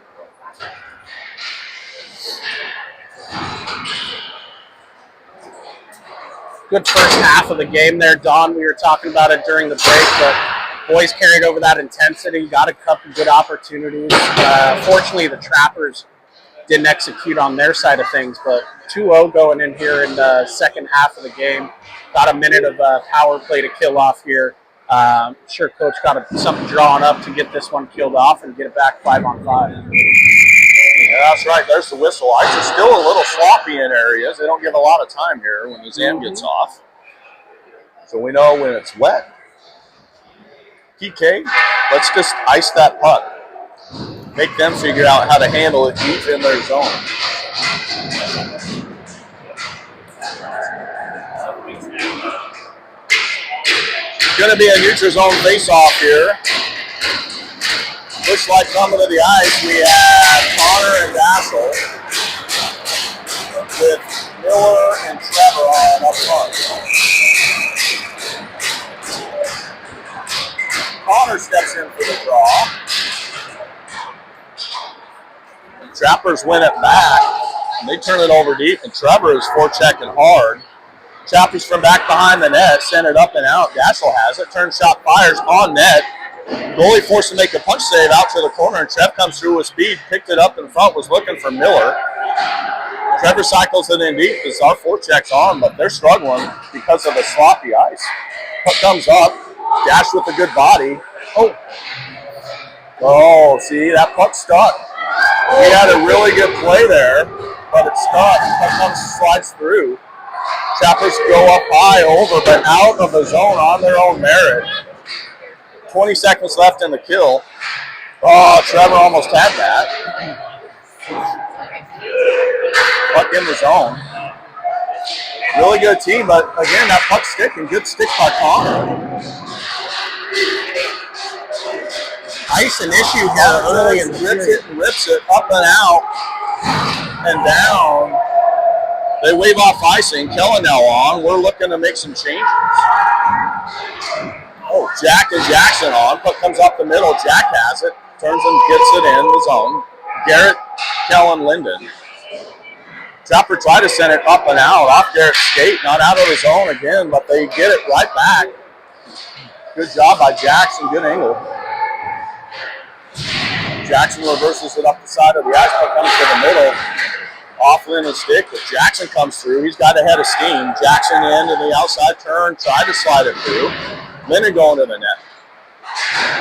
Good first half of the game there, Don. We were talking about it during the break, but boys carried over that intensity, got a couple good opportunities. Fortunately, the Trappers didn't execute on their side of things, but 2-0 going in here in the second half of the game. Got a minute of power play to kill off here. Sure, Coach got something drawn up to get this one killed off and get it back 5-on-5. Yeah, that's right. There's the whistle. Ice is still a little sloppy in areas. They don't give a lot of time here when the Zam gets off. So we know when it's wet. PK, let's just ice that puck. Make them figure out how to handle it deep in their zone. Going to be a neutral zone face-off here. Looks like coming to the ice, we have Connor and Dassel with Miller and Trevor on up front. Connor steps in for the draw. Trappers win it back, and they turn it over deep, and Trevor is forechecking hard. Trappers from back behind the net, send it up and out. Dassel has it, turn shot fires on net. Goalie forced to make a punch save out to the corner, and Trev comes through with speed, picked it up in front, was looking for Miller. Trevor cycles it in deep because our forecheck's on, but they're struggling because of the sloppy ice. Puck comes up, Dash with a good body. Oh, see, that puck stuck. We had a really good play there, but it stuck. Puck comes, slides through. Trappers go up high over, but out of the zone on their own merit. 20 seconds left in the kill. Oh, Trevor almost had that. Puck in the zone. Really good team, but again, that puck sticking. Good stick by Connor. Ice an issue here early and rips it up and out and down. They wave off icing. Kellen now on. We're looking to make some changes. Oh, Jack and Jackson on. Puck comes up the middle. Jack has it. Turns and gets it in the zone. Garrett, Kellen, Linden. Trapper tried to send it up and out. Off Garrett's skate. Not out of the zone again, but they get it right back. Good job by Jackson. Good angle. Jackson reverses it up the side of the ice. Puck comes to the middle. Off Linden's stick, but Jackson comes through. He's got a head of steam. Jackson in to the outside turn. Tried to slide it through. Linden going to the net.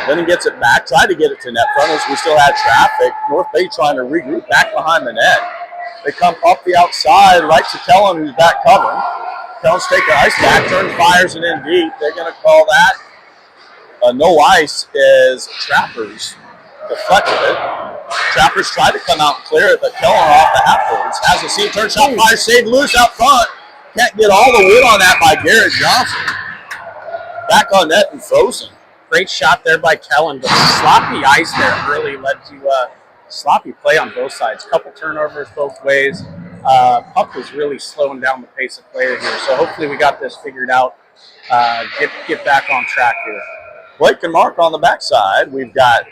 Linden gets it back, tried to get it to net front as we still had traffic. North Bay trying to regroup back behind the net. They come up the outside, right to Kellen, who's back covering. Kellen's taking the ice back, turns, fires it in deep. They're going to call that no ice as Trappers deflected it. Trappers tried to come out and clear it, but Kellen off the half-boards. Has a seam, turn shot, fire, saved loose out front. Can't get all the wood on that by Garrett Johnson. Back on net and frozen. Great shot there by Kellen, but sloppy ice there early led to sloppy play on both sides. Couple turnovers both ways. Puck was really slowing down the pace of play here, so hopefully we got this figured out. Get back on track here. Blake and Mark on the backside. We've got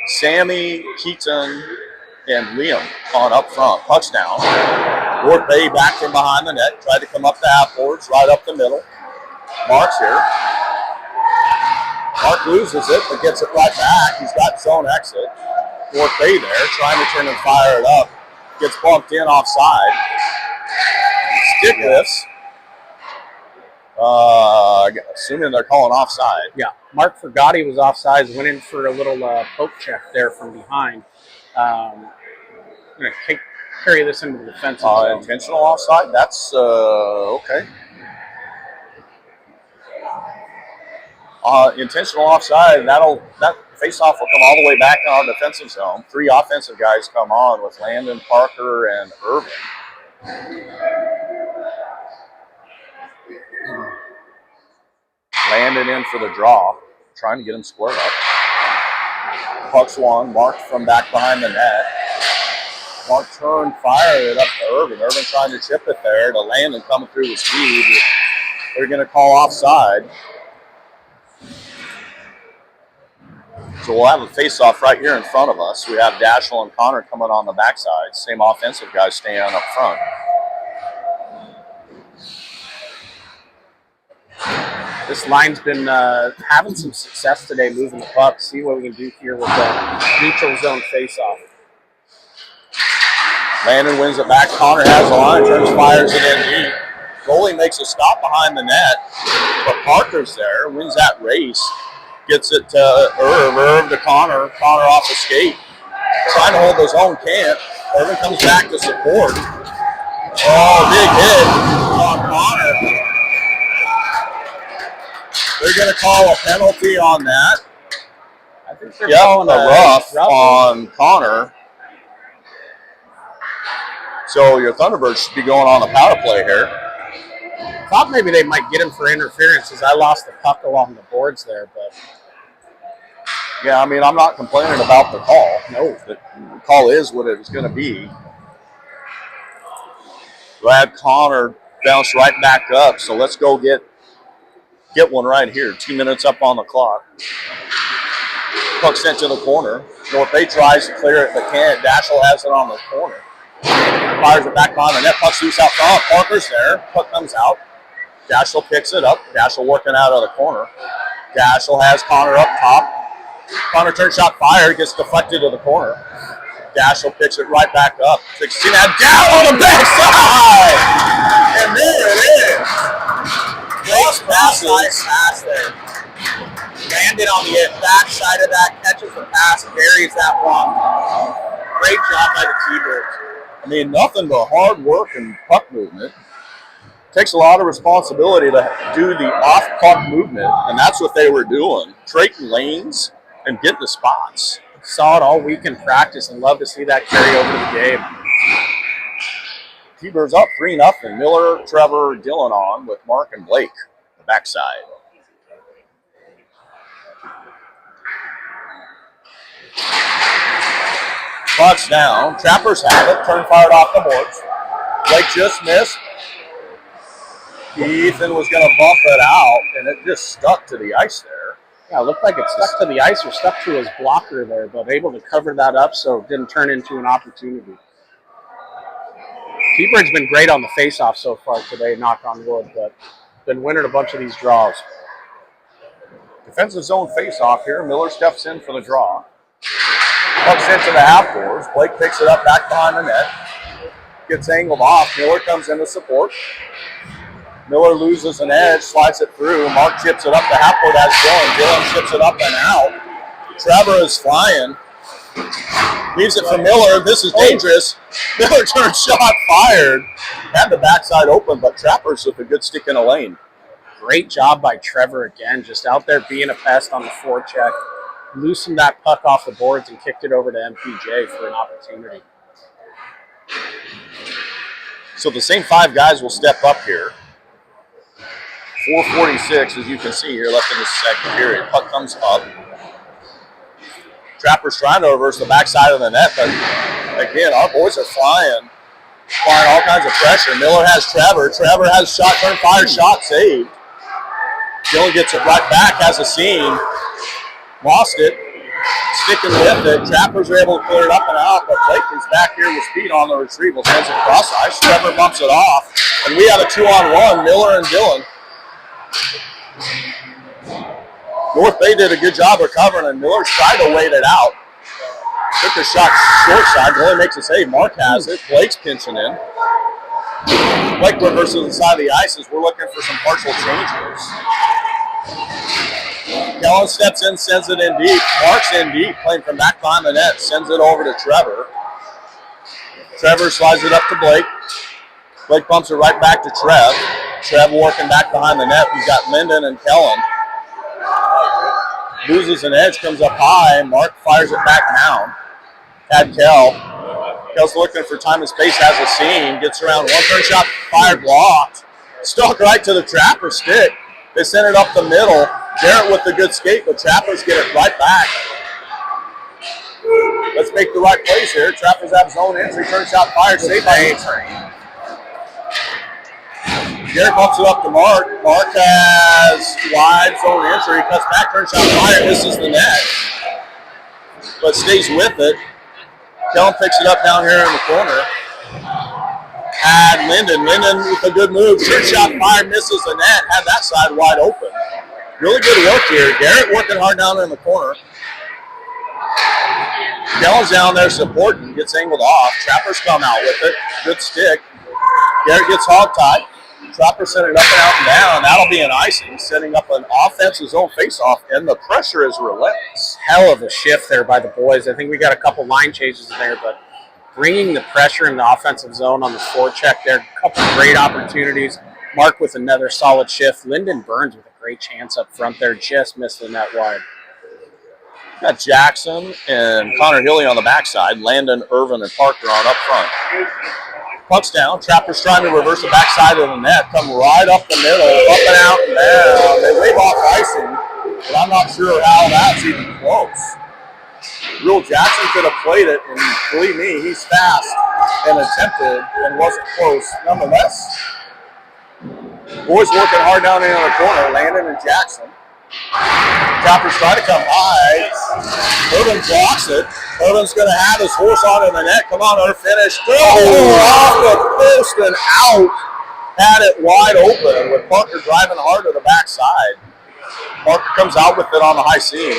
Sammy, Keaton, and Liam on up front. Puck's down. Ward Bay back from behind the net. Tried to come up the half boards, right up the middle. Mark's here. Mark loses it, but gets it right back. He's got zone exit. Ward Bay there, trying to turn and fire it up. Gets bumped in offside. Stick lifts. Assuming they're calling offside. Yeah, Mark forgot he was offside. Went in for a little poke check there from behind. I'm going to carry this into the defensive zone. Intentional offside? That's okay. Intentional offside, that face-off will come all the way back in our defensive zone. 3 offensive guys come on with Landon, Parker, and Irvin. Landon in for the draw, trying to get him squared up. Puck's one, Mark from back behind the net. Mark turned, fired it up to Irvin. Irvin trying to chip it there to Landon coming through with speed. They're going to call offside. So we'll have a face-off right here in front of us. We have Dashel and Connor coming on the backside. Same offensive guys staying up front. This line's been having some success today moving the puck. See what we can do here with the neutral zone face-off. Landon wins it back. Connor has the line, turns, fires it in deep. Goalie makes a stop behind the net, but Parker's there, wins that race. Gets it to Irv to Connor. Connor off the skate. Trying to hold his own, can't. Irvin comes back to support. Oh, big hit on Connor. They're going to call a penalty on that. I think they're calling a rough on Connor. So your Thunderbirds should be going on a power play here. Thought maybe they might get him for interference as I lost the puck along the boards there, but yeah, I mean, I'm not complaining about the call. No, the call is what it's going to be. Glad Connor bounced right back up, so let's go get one right here. 2 minutes up on the clock. Puck sent to the corner. North Bay tries to clear it, but can't. Dashel has it on the corner. Fires it back on the net. Puck's loose out front. Parker's there. Puck comes out. Dashel picks it up. Dashel working out of the corner. Dashel has Connor up top. Connor turn shot fired. Gets deflected to the corner. Dashel picks it right back up. 16 out down on the backside. And there it is. Cross passes. Pass there. Landed on the backside of that. Catches the pass. Buries that one. Great job by the Tbirds. I mean, nothing but hard work and puck movement. Takes a lot of responsibility to do the off-puck movement, and that's what they were doing. Trading lanes and getting the spots. Saw it all week in practice and love to see that carry over to the game. T-Birds up 3-0. Miller, Trevor, Dillon on with Mark and Blake, the backside. Puck's down. Trappers have it. Turn fired off the boards. Blake just missed. Ethan was going to bump it out, and it just stuck to the ice there. Yeah, it looked like it stuck to the ice or stuck to his blocker there, but able to cover that up so it didn't turn into an opportunity. Tbirds been great on the face-off so far today, knock on wood, but been winning a bunch of these draws. Defensive zone face-off here. Miller steps in for the draw. Puck's into the half boards. Blake picks it up back behind the net. Gets angled off. Miller comes in to support. Miller loses an edge, slides it through. Mark chips it up the half board as Dillon. Dillon chips it up and out. Trevor is flying. Leaves it for Miller. This is dangerous. Miller turns shot fired. Had the backside open, but Trappers with a good stick in a lane. Great job by Trevor again, just out there being a pest on the forecheck. Loosened that puck off the boards and kicked it over to MPJ for an opportunity. So the same 5 guys will step up here. 4:46, as you can see here, left in the second period. Puck comes up. Trappers trying to reverse the backside of the net, but again, our boys are flying all kinds of pressure. Miller has Trevor. Trevor has shot, turn, fire, shot, saved. Dillon gets it right back, has a seam. Lost it. sticking with it. Trappers are able to clear it up and out, but Blake is back here with speed on the retrieval. Sends it cross ice. Trevor bumps it off, and we have a 2-on-1, Miller and Dillon. North Bay did a good job recovering, and Miller's tried to wait it out. Took a shot short side, only makes a save. Mark has it. Blake's pinching in. Blake reverses the side of the ice as we're looking for some partial changes. Kellen steps in, sends it in deep. Mark's in deep, playing from back behind the net, sends it over to Trevor. Trevor slides it up to Blake. Blake bumps it right back to Trev. Trev working back behind the net. We've got Linden and Kellen. Loses an edge, comes up high. Mark fires it back down. Had Kell's looking for time and space, has a seam, gets around one turn shot, fired, blocked. Stuck right to the Trapper stick. They send it up the middle. Garrett with the good skate, but Trappers get it right back. Let's make the right plays here. Trappers have zone entry, turn shot fired, saved by A-Train. Garrett bumps it up to Mark. Mark has wide zone entry, cuts back, turn shot fired, misses the net, but stays with it. Kellen picks it up down here in the corner. Had Linden with a good move. Turn shot fired, misses the net. Had that side wide open. Really good work here. Garrett working hard down in the corner. Kellen's down there supporting, gets angled off. Trappers come out with it. Good stick. Garrett gets hog-tied. Trapper sent it up and out and down. That'll be an icing, setting up an offensive zone faceoff, and the pressure is relentless. Hell of a shift there by the boys. I think we got a couple line changes in there, but bringing the pressure in the offensive zone on the forecheck there. A couple great opportunities. Mark with another solid shift. Lyndon Burns with a great chance up front there. Just missed the net wide. Got Jackson and Connor Hilly on the backside. Landon, Irvin, and Parker on up front. Puck's down. Trappers trying to reverse the backside of the net. Come right up the middle, up and out and down. They wave off icing, but I'm not sure how that's even close. Real Jackson could have played it, and believe me, he's fast and attempted and wasn't close. Nonetheless, boys working hard down in the corner, Landon and Jackson. Trappers try to come high. Irvin blocks it. Irvin's going to have his horse on in the net. Come on, Irv, finish. Off the post and out. Had it wide open with Parker driving hard to the backside. Parker comes out with it on the high seam.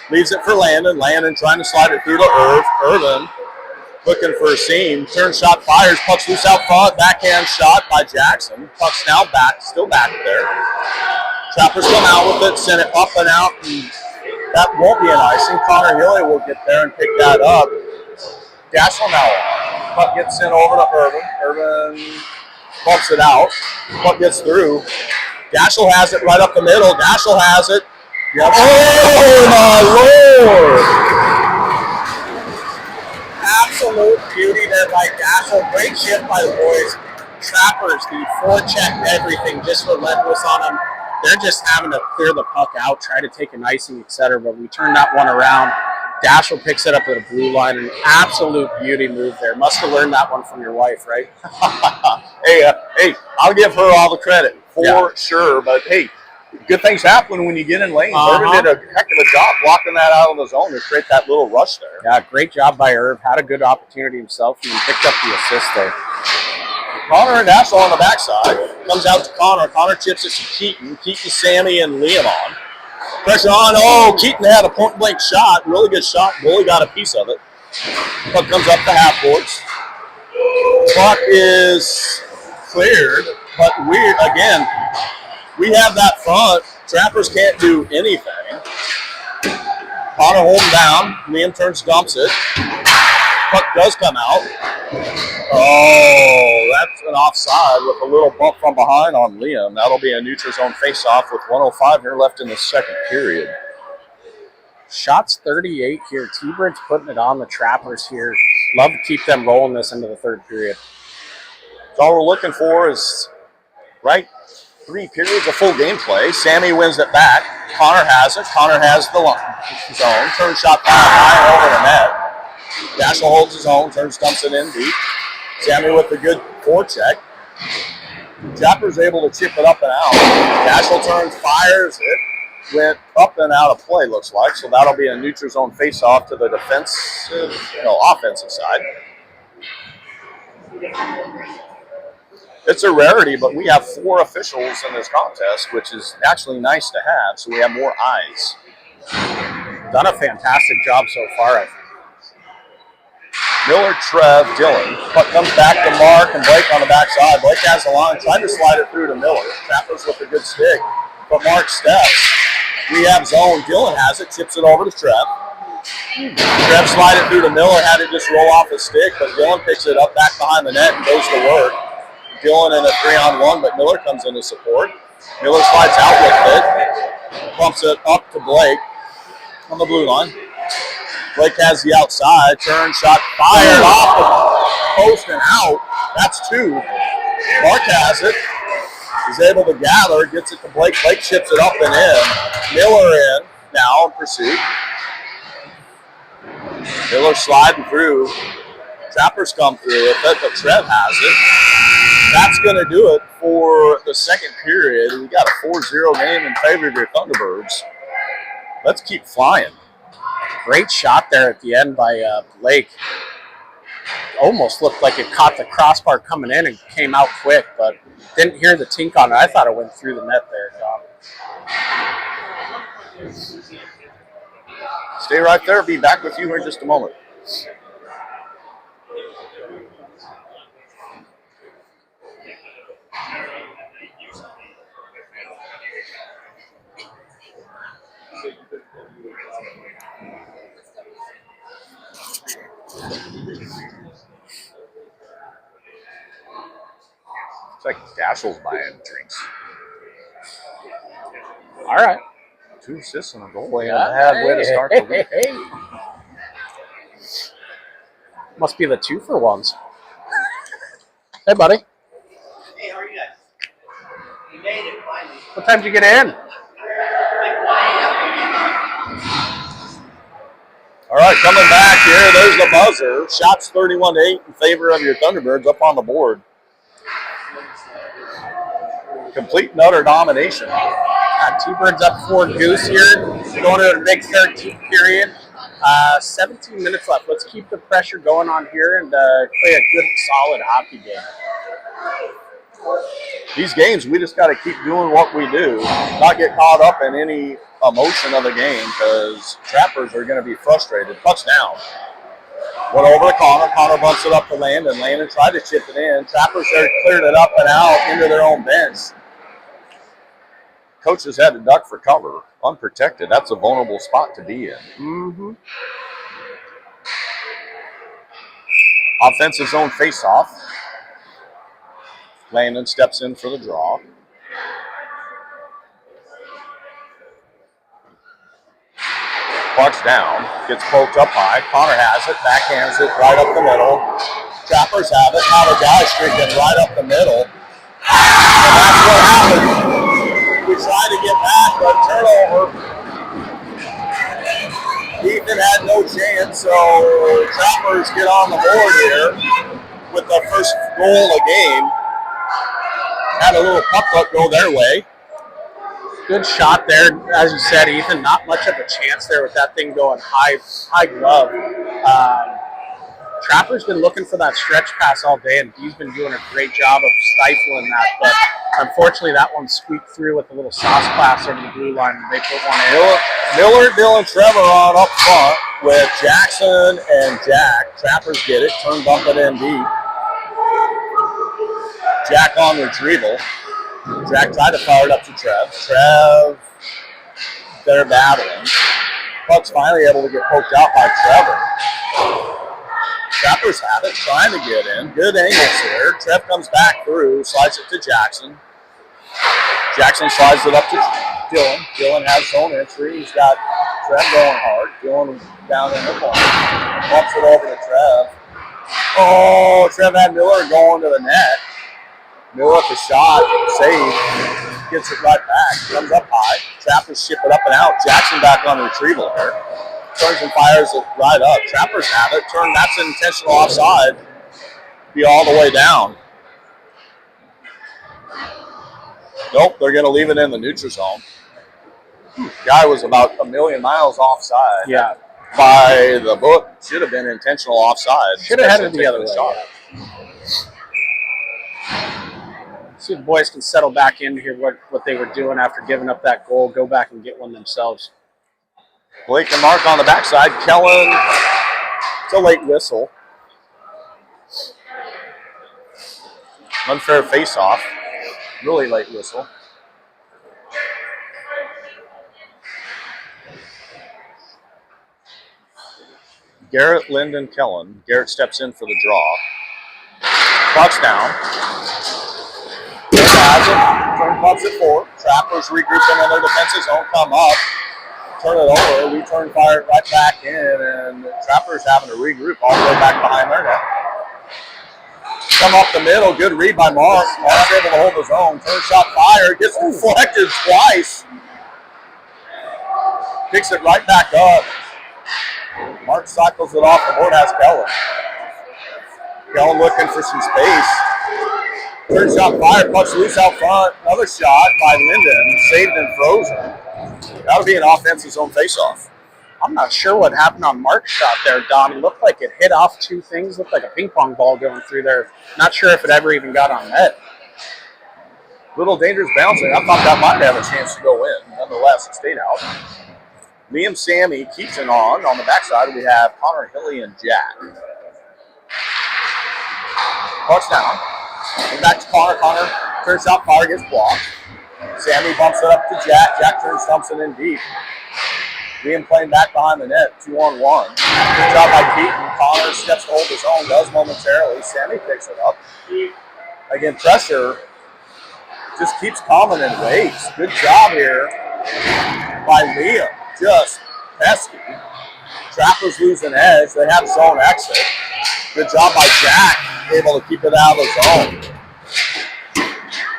Leaves it for Landon. Landon trying to slide it through to Irv. Irvin looking for a seam. Turn shot fires. Puck's loose out front. Backhand shot by Jackson. Puck's now back, still back there. Trappers come out with it, send it up and out, and that won't be an icing. Connor Hilly will get there and pick that up. Daschel now. Puck gets sent over to Irvin. Irvin bumps it out. Puck gets through. Daschel has it right up the middle. Daschel has it. Yep. Oh, my Lord! Absolute beauty there by Daschel. Great shift by the boys. Trappers, the forecheck, everything, just relentless on them. They're just having to clear the puck out, try to take an icing, etc. But we turned that one around. Daschel picks it up at a blue line. An absolute beauty move there. Must have learned that one from your wife, right? Hey, I'll give her all the credit for sure. But hey, good things happen when you get in lanes. Irvin did a heck of a job blocking that out of the zone to create that little rush there. Yeah, great job by Irv. Had a good opportunity himself and picked up the assist there. Connor and Daschel on the backside. Comes out to Connor. Connor chips it to Keaton. Keaton, Sammy, and Liam on. Pressure on. Oh, Keaton had a point-blank shot. Really good shot. Bully got a piece of it. Puck comes up the half boards. Puck is cleared, but we have that front. Trappers can't do anything. Connor holding down. Liam turns, dumps it. Puck does come out. Oh, that's an offside with a little bump from behind on Liam. That'll be a neutral zone face-off with 1:05 here left in the second period. Shots 38 here. Tbirds putting it on the Trappers here. Love to keep them rolling this into the third period. So all we're looking for is, right, 3 periods of full gameplay. Sammy wins it back. Connor has it. Connor has the zone. Turn shot high over the net. Daschel holds his own, turns, dumps it in deep. Sammy with the good forecheck. Japper's able to chip it up and out. Daschel turns, fires it. went up and out of play, looks like. So that'll be a neutral zone face-off to the offensive side. It's a rarity, but we have 4 officials in this contest, which is actually nice to have, so we have more eyes. Done a fantastic job so far, I think. Miller, Trev, Dylan. Puck comes back to Mark and Blake on the backside. Blake has the line, trying to slide it through to Miller. Trappers with a good stick, but Mark steps. We have zone. Dylan has it, chips it over to Trev. Trev slide it through to Miller, had it just roll off his stick, but Dylan picks it up back behind the net and goes to work. Dylan in a 3-on-1, but Miller comes in to support. Miller slides out with it, bumps it up to Blake on the blue line. Blake has the outside, turn, shot fired off the post and out. That's 2. Mark has it. He's able to gather, gets it to Blake. Blake chips it up and in. Miller in now in pursuit. Miller sliding through. Trappers come through with it, but Trev has it. That's going to do it for the second period. We got a 4-0 game in favor of your Thunderbirds. Let's keep flying. Great shot there at the end by Blake. Almost looked like it caught the crossbar coming in and came out quick, but didn't hear the tink on it. I thought it went through the net there, John. Stay right there. Be back with you here in just a moment. It's like Dashiell's buying drinks. All right. 2 assists and a goal. Ain't a bad way to start the week. Must be the 2-for-1s. Hey, buddy. Hey, how are you guys? You made it finally. What time did you get in? Like 1 All right, coming back here. There's the buzzer. Shots 31-8 in favor of your Thunderbirds up on the board. Complete and utter domination. Tbirds up 4 goose here. Going to a big third period. 17 minutes left. Let's keep the pressure going on here and play a good, solid hockey game. These games, we just got to keep doing what we do, not get caught up in any emotion of the game because Trappers are going to be frustrated. Puck's down. Went over to Connor. Connor bumps it up to Landon. Landon tried to chip it in. Trappers there cleared it up and out into their own bench. Coaches had to duck for cover. Unprotected. That's a vulnerable spot to be in. Mm-hmm. Offensive zone face-off. Landon steps in for the draw. Puck's down. Gets poked up high. Connor has it. Backhands it right up the middle. Trappers have it. Now the guy streaking right up the middle. And that's what happened. We tried to get back, but turnover. Ethan had no chance, so Trappers get on the board here with the first goal of the game. Had a little puck go their way. Good shot there, as you said, Ethan. Not much of a chance there with that thing going high glove. Trapper's been looking for that stretch pass all day, and he's been doing a great job of stifling that. But unfortunately, that one squeaked through with a little sauce pass over the blue line, and they put one in. Miller, Dylan, Trevor on up front with Jackson and Jack. Trappers get it, turn bump it in deep. Jack on retrieval. Jack tried to fire it up to Trev. Trev, they're battling. Puck's finally able to get poked out by Trevor. Trappers have it, trying to get in. Good angles here. Trev comes back through, slides it to Jackson. Jackson slides it up to Dylan. Dylan has zone entry. He's got Trev going hard. Dylan down in the corner. Bumps it over to Trev. Oh, Trev had Miller going to the net. Miller with the shot, save, gets it right back, comes up high. Trappers ship it up and out. Jackson back on the retrieval here. Turns and fires it right up. Trappers have it. That's an intentional offside. Be all the way down. Nope, they're going to leave it in the neutral zone. Guy was about a million miles offside. Yeah. By the book, should have been intentional offside. Should have headed the other way. Shot. See if the boys can settle back into here what they were doing after giving up that goal, go back and get one themselves. Blake and Mark on the backside. Kellen, it's a late whistle. Unfair face-off. Really late whistle. Garrett, Linden, Kellen. Garrett steps in for the draw. Puck's down. Has it. Turn pucks it forward. Trappers regrouping in their defensive zone. Come up. Turn it over. We turn fire right back in, and the Trappers having to regroup all the way back behind their net. Come up the middle. Good read by Mark. Mark's able to hold his own. Turn shot fire. Gets deflected twice. Picks it right back up. Mark cycles it off the board. Has Kellen. Kellen looking for some space. Third shot fired. Puck's loose out front. Another shot by Linden. Saved and frozen. That'll be an offensive zone faceoff. I'm not sure what happened on Mark's shot there, Don. It looked like it hit off two things. Looked like a ping pong ball going through there. Not sure if it ever even got on net. Little dangerous bouncing. I thought that might have a chance to go in. Nonetheless, it stayed out. Liam Sammy keeps it on. On the backside, we have Connor Hilly and Jack. Puck's down. And back to Connor. Connor turns out, fire gets blocked. Sammy bumps it up to Jack. Jack turns, dumps it in deep. Liam playing back behind the net, 2-on-1. Good job by Keaton. Connor steps to hold his own, does momentarily. Sammy picks it up. Again, pressure just keeps coming in waves. Good job here by Liam. Just pesky. Trappers losing edge. They have zone exit. Good job by Jack, able to keep it out of the zone.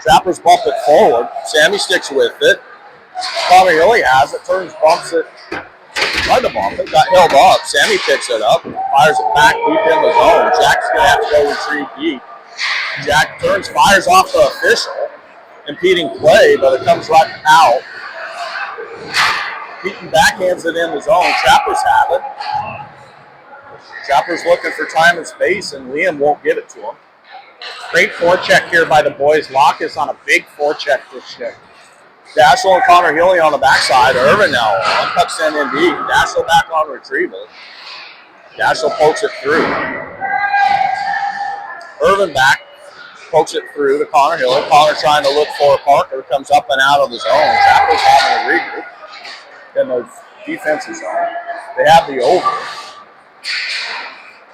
Trappers bump it forward. Sammy sticks with it. Connor Hilly has it, turns, bumps it. Tried to bump it, got held up. Sammy picks it up, fires it back deep in the zone. Jack's going to have to go retrieve deep. Jack turns, fires off the official. Impeding play, but it comes right out. Keaton backhands it in the zone. Trappers have it. Trappers looking for time and space, and Liam won't give it to him. Great forecheck here by the boys. Locke is on a big forecheck this shift. Dashel and Connor Hilly on the backside. Irvin now on. Puck's in deep. Dashel back on retrieval. Dashel pokes it through. Irvin back. Pokes it through to Connor Hilly. Connor trying to look for Parker. Comes up and out of the zone. Trappers having a regroup in the defensive zone. They have the over.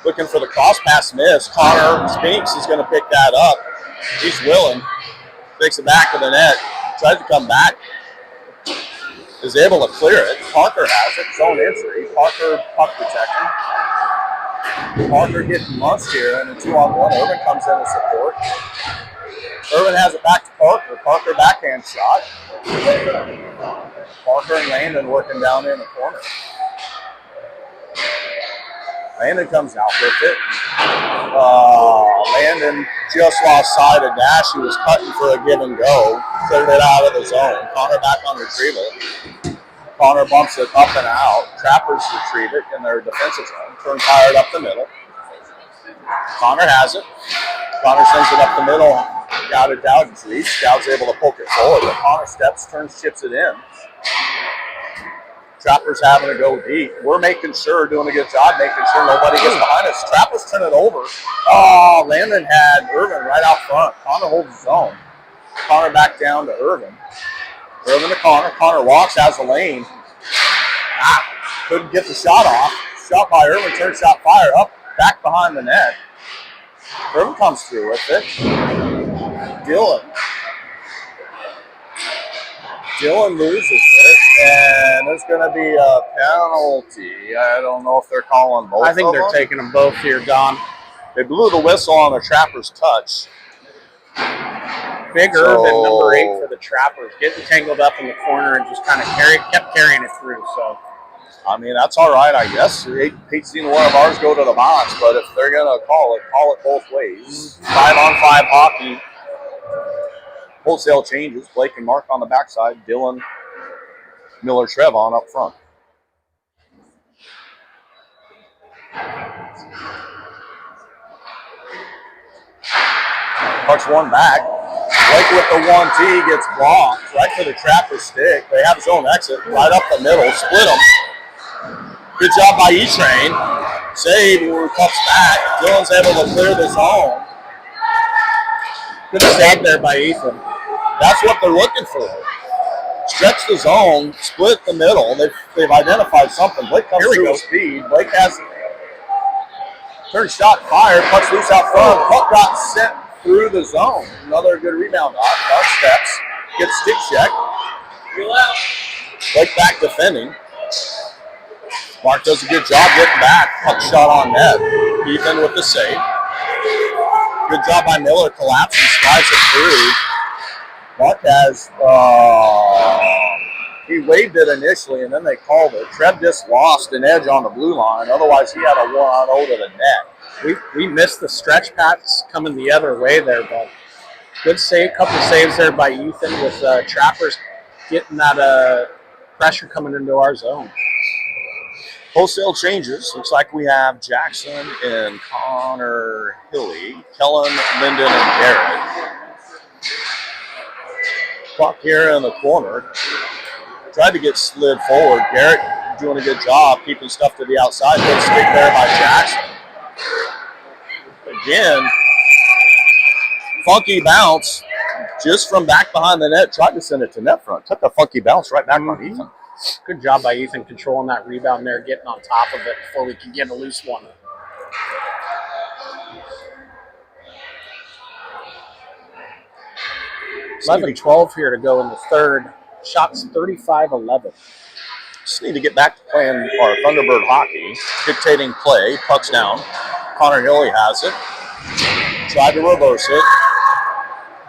Looking for the cross pass miss. Connor Spinks is going to pick that up. He's willing. Takes it back to the net. Tries to come back. Is able to clear it. Parker has it. Zone entry. Parker puck protection. Parker getting munched here in a 2-on-1. Irvin comes in to support. Irvin has it back to Parker. Parker backhand shot. Parker and Landon working down in the corner. Landon comes out with it. Landon just lost sight of Dash. He was cutting for a give and go. Cleared it out of the zone. Connor back on retrieval. Connor bumps it up and out. Trappers retrieve it in their defensive zone. Turn fired up the middle. Connor has it. Connor sends it up the middle. Out of Dowd's reach. Dowd's able to poke it forward. But Connor steps, turns, chips it in. Trappers having to go deep. We're making sure, doing a good job, making sure nobody gets behind us. Trappers turn it over. Oh, Landon had Irvin right out front. Connor holds his own. Connor back down to Irvin. Irvin to Connor. Connor walks, has the lane. Couldn't get the shot off. Shot by Irvin, turn shot fire up, back behind the net. Irvin comes through with it. Dylan loses it, and there's going to be a penalty. I don't know if they're calling both. I think they're taking them both here, Don. They blew the whistle on the Trappers' touch. Big Irvin, number 8 for the Trappers, getting tangled up in the corner and just kind of kept carrying it through. So, I mean, that's all right, I guess. Hate seeing one of ours go to the box, but if they're going to call it both ways. 5-on-5 hockey. Wholesale changes. Blake and Mark on the backside. Dylan Miller Trevon up front. Pucks one back. Blake with the 1-T gets blocked right to the trapper stick. They have zone exit right up the middle. Split them. Good job by E-Train. Save when pucks back. Dylan's able to clear the zone. Good save there by Ethan. That's what they're looking for. Stretch the zone, split the middle. They've identified something. Blake comes through with speed. Blake has third shot fired. Puck's loose out front. Puck got sent through the zone. Another good rebound. Dart steps. Gets stick check. Blake back defending. Mark does a good job getting back. Puck shot on net. Ethan with the save. Good job by Miller. Collapsing, slides it through. Mark has, he waved it initially and then they called it. Trev just lost an edge on the blue line. Otherwise, he had a 1-on-0 to the net. We missed the stretch pass coming the other way there, but good save. Couple saves there by Ethan with Trappers getting that pressure coming into our zone. Wholesale changes. Looks like we have Jackson and Connor Hilly, Kellen, Linden, and Garrett. Puck here in the corner. Tried to get slid forward. Garrett doing a good job keeping stuff to the outside. Good stick there by Jackson. Again, funky bounce just from back behind the net. Tried to send it to net front. Took a funky bounce right back on Ethan. Good job by Ethan controlling that rebound there, getting on top of it before we can get a loose one. $11-12 here to go in the third. Shots 35-11. Just need to get back to playing our Thunderbird hockey. Dictating play. Puck's down. Connor Hilly has it. Tried to reverse it.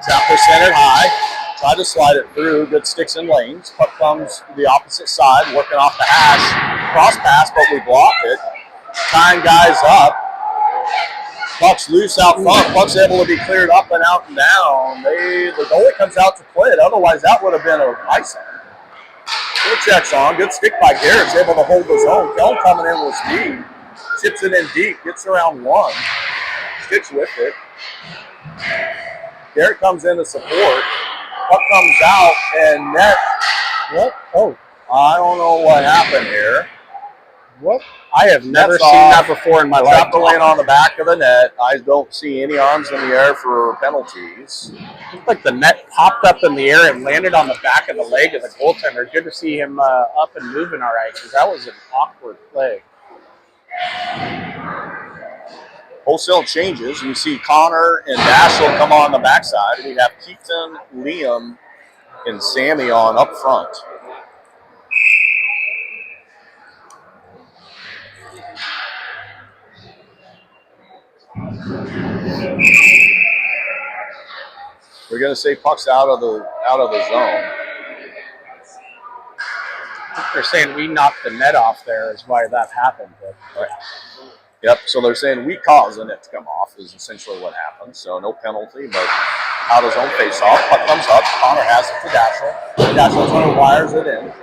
Trapper sent it high. Tried to slide it through. Good sticks and lanes. Puck comes to the opposite side, working off the hash. Cross pass, but we blocked it. Tying guys up. Puck's loose out front. Puck's able to be cleared up and out and down. The goalie comes out to play it. Otherwise, that would have been an icing. Good checks on. Good stick by Garrett's able to hold his own. Kellen coming in with speed. Chips it in deep. Gets around one. Sticks with it. Garrett comes in to support. Puck comes out and net. What? Oh, I don't know what happened here. What? I have never seen that before in my life. Trapper laying on the back of the net. I don't see any arms in the air for penalties. Looked like the net popped up in the air and landed on the back of the leg of the goaltender. Good to see him up and moving all right, because that was an awkward play. Wholesale changes. You see Connor and Dashel come on the backside. We have Keaton, Liam, and Sammy on up front. We're going to say puck's out of the zone. They're saying we knocked the net off there is why that happened. But. Right. Yep, so they're saying we caused the net to come off is essentially what happened. So no penalty, but out of zone face off. Puck comes up. Connor has it to Dashel. Dashel's going to wires it in.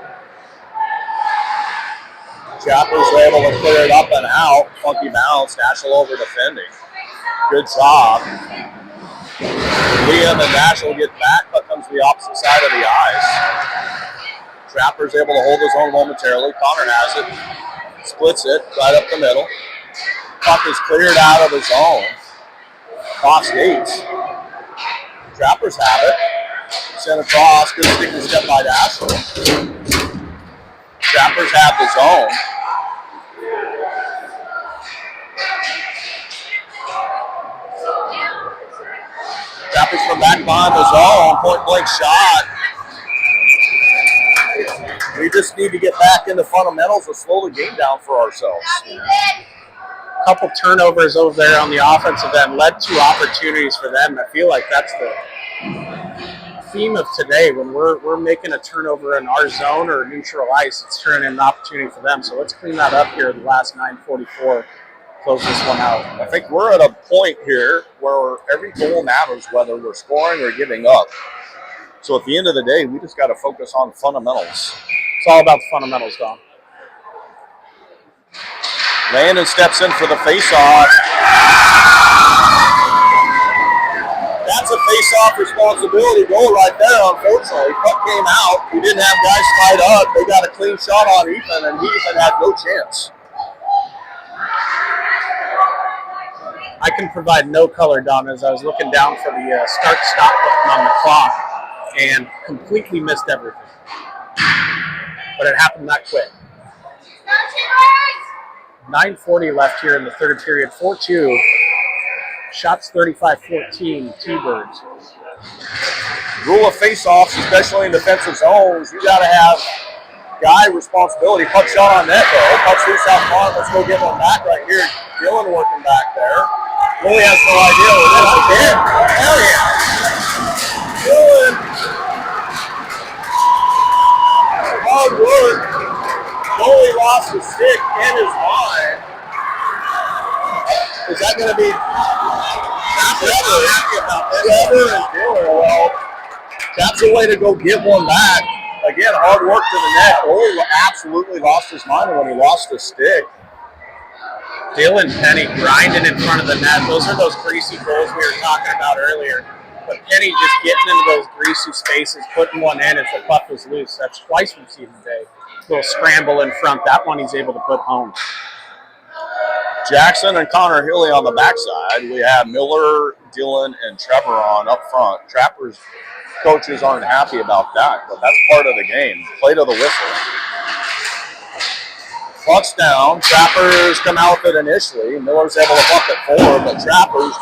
Trapper's able to clear it up and out. Funky bounce. Dashel over defending. Good job. Liam and Dashel get back. Puck comes to the opposite side of the ice. Trapper's able to hold his own momentarily. Connor has it. Splits it right up the middle. Puck is cleared out of the zone. Off skates. Trappers have it. Sent across. Good stick and step by Dashel. Trappers have the zone. Trappers from back behind the zone. Point blank shot. We just need to get back into fundamentals and slow the game down for ourselves. Couple turnovers over there on the offensive end led to opportunities for them. I feel like that's the theme of today. When we're making a turnover in our zone or neutral ice, it's turning an opportunity for them. So let's clean that up here in the last 9:44. Close this one out. I think we're at a point here where every goal matters, whether we're scoring or giving up. So at the end of the day, we just got to focus on fundamentals. It's all about the fundamentals, Don. Landon steps in for the face-off. That's a face-off responsibility goal right there, unfortunately. Puck came out. We didn't have guys tied up. They got a clean shot on Ethan, and Ethan had no chance. I can provide no color, Don, as I was looking down for the start-stop button on the clock and completely missed everything. But it happened that quick. 9:40 left here in the third period. 4-2. Shots 35-14, Tbirds. Rule of face-offs, especially in defensive zones, you got to have guy responsibility. Puck shot on net, though. Puck's loose out front. Let's go get one back right here. Dylan working back there. Really has no idea what it is again. Hell yeah. Dylan. Hard work. Goalie lost his stick and his line. Is that going to be Trevor and Dylan? Well, that's a way to go get one back. Again, hard work to the net. Goalie absolutely lost his mind when he lost his stick. Dylan Penny grinding in front of the net. Those are those greasy goals we were talking about earlier. But Penny just getting into those greasy spaces, putting one in as the puck was loose. That's twice we've seen today. Little scramble in front. That one he's able to put home. Jackson and Connor Hilly on the backside. We have Miller, Dylan, and Trevor on up front. Trappers coaches aren't happy about that, but that's part of the game. Play to the whistle. Puck's down. Trappers come out with it initially. Miller's able to buck it forward, but Trappers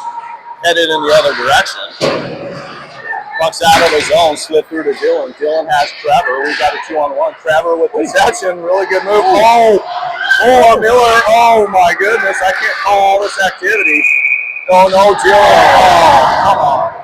headed in the other direction. Puck's out of his zone, slid through to Dylan. Dylan has Trevor. We've got a 2-on-1. Trevor with possession. Really good move. Oh, Miller. Oh, my goodness. I can't call all this activity. Oh, no, Dylan. Oh, come on.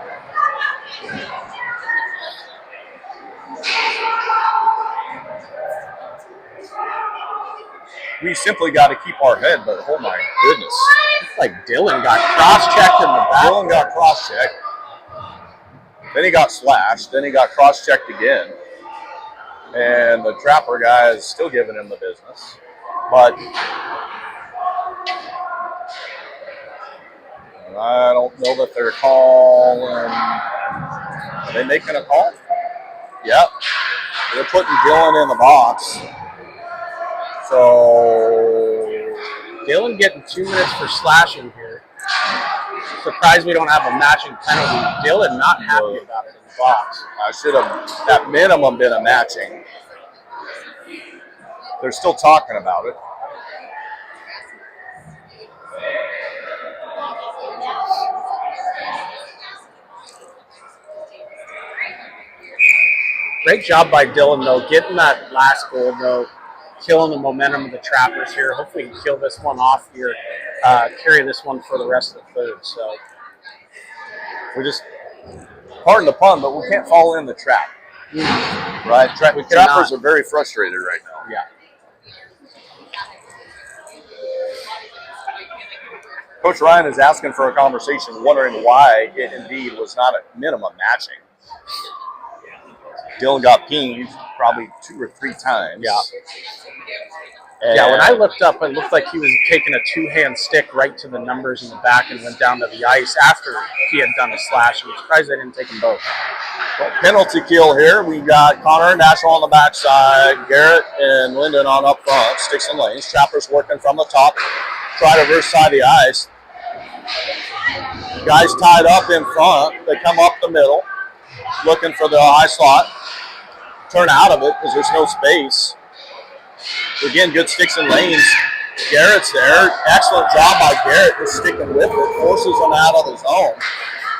We simply got to keep our head, but oh my goodness. It's like Dylan got cross-checked in the back. Dylan got cross-checked. Then he got slashed. Then he got cross-checked again. And the Trapper guy is still giving him the business. But I don't know that they're calling. Are they making a call? Yep. They're putting Dylan in the box. So Dylan getting 2 minutes for slashing here. Surprised we don't have a matching penalty. Dylan not happy about it in the box. I should have, at minimum, been a matching. They're still talking about it. Great job by Dylan, though, getting that last goal, though. Killing the momentum of the Trappers here. Hopefully we can kill this one off here, carry this one for the rest of the third. So we're just, pardon the pun, but we can't fall in the trap. Right? Trappers are very frustrated right now. Yeah. Coach Ryan is asking for a conversation, wondering why it indeed was not a minimum matching. Dylan got pinged probably 2 or 3 times. Yeah. And yeah, when I looked up, it looked like he was taking a 2-hand stick right to the numbers in the back and went down to the ice after he had done a slash. I'm surprised they didn't take them both. Well, penalty kill here. We got Connor and National on the backside, Garrett and Linden on up front, sticks and lanes. Trappers working from the top, try to reverse side of the ice. Guys tied up in front. They come up the middle, looking for the high slot. Turn out of it because there's no space. Again, good sticks and lanes. Garrett's there. Excellent job by Garrett just sticking with it. Forces them out of the zone.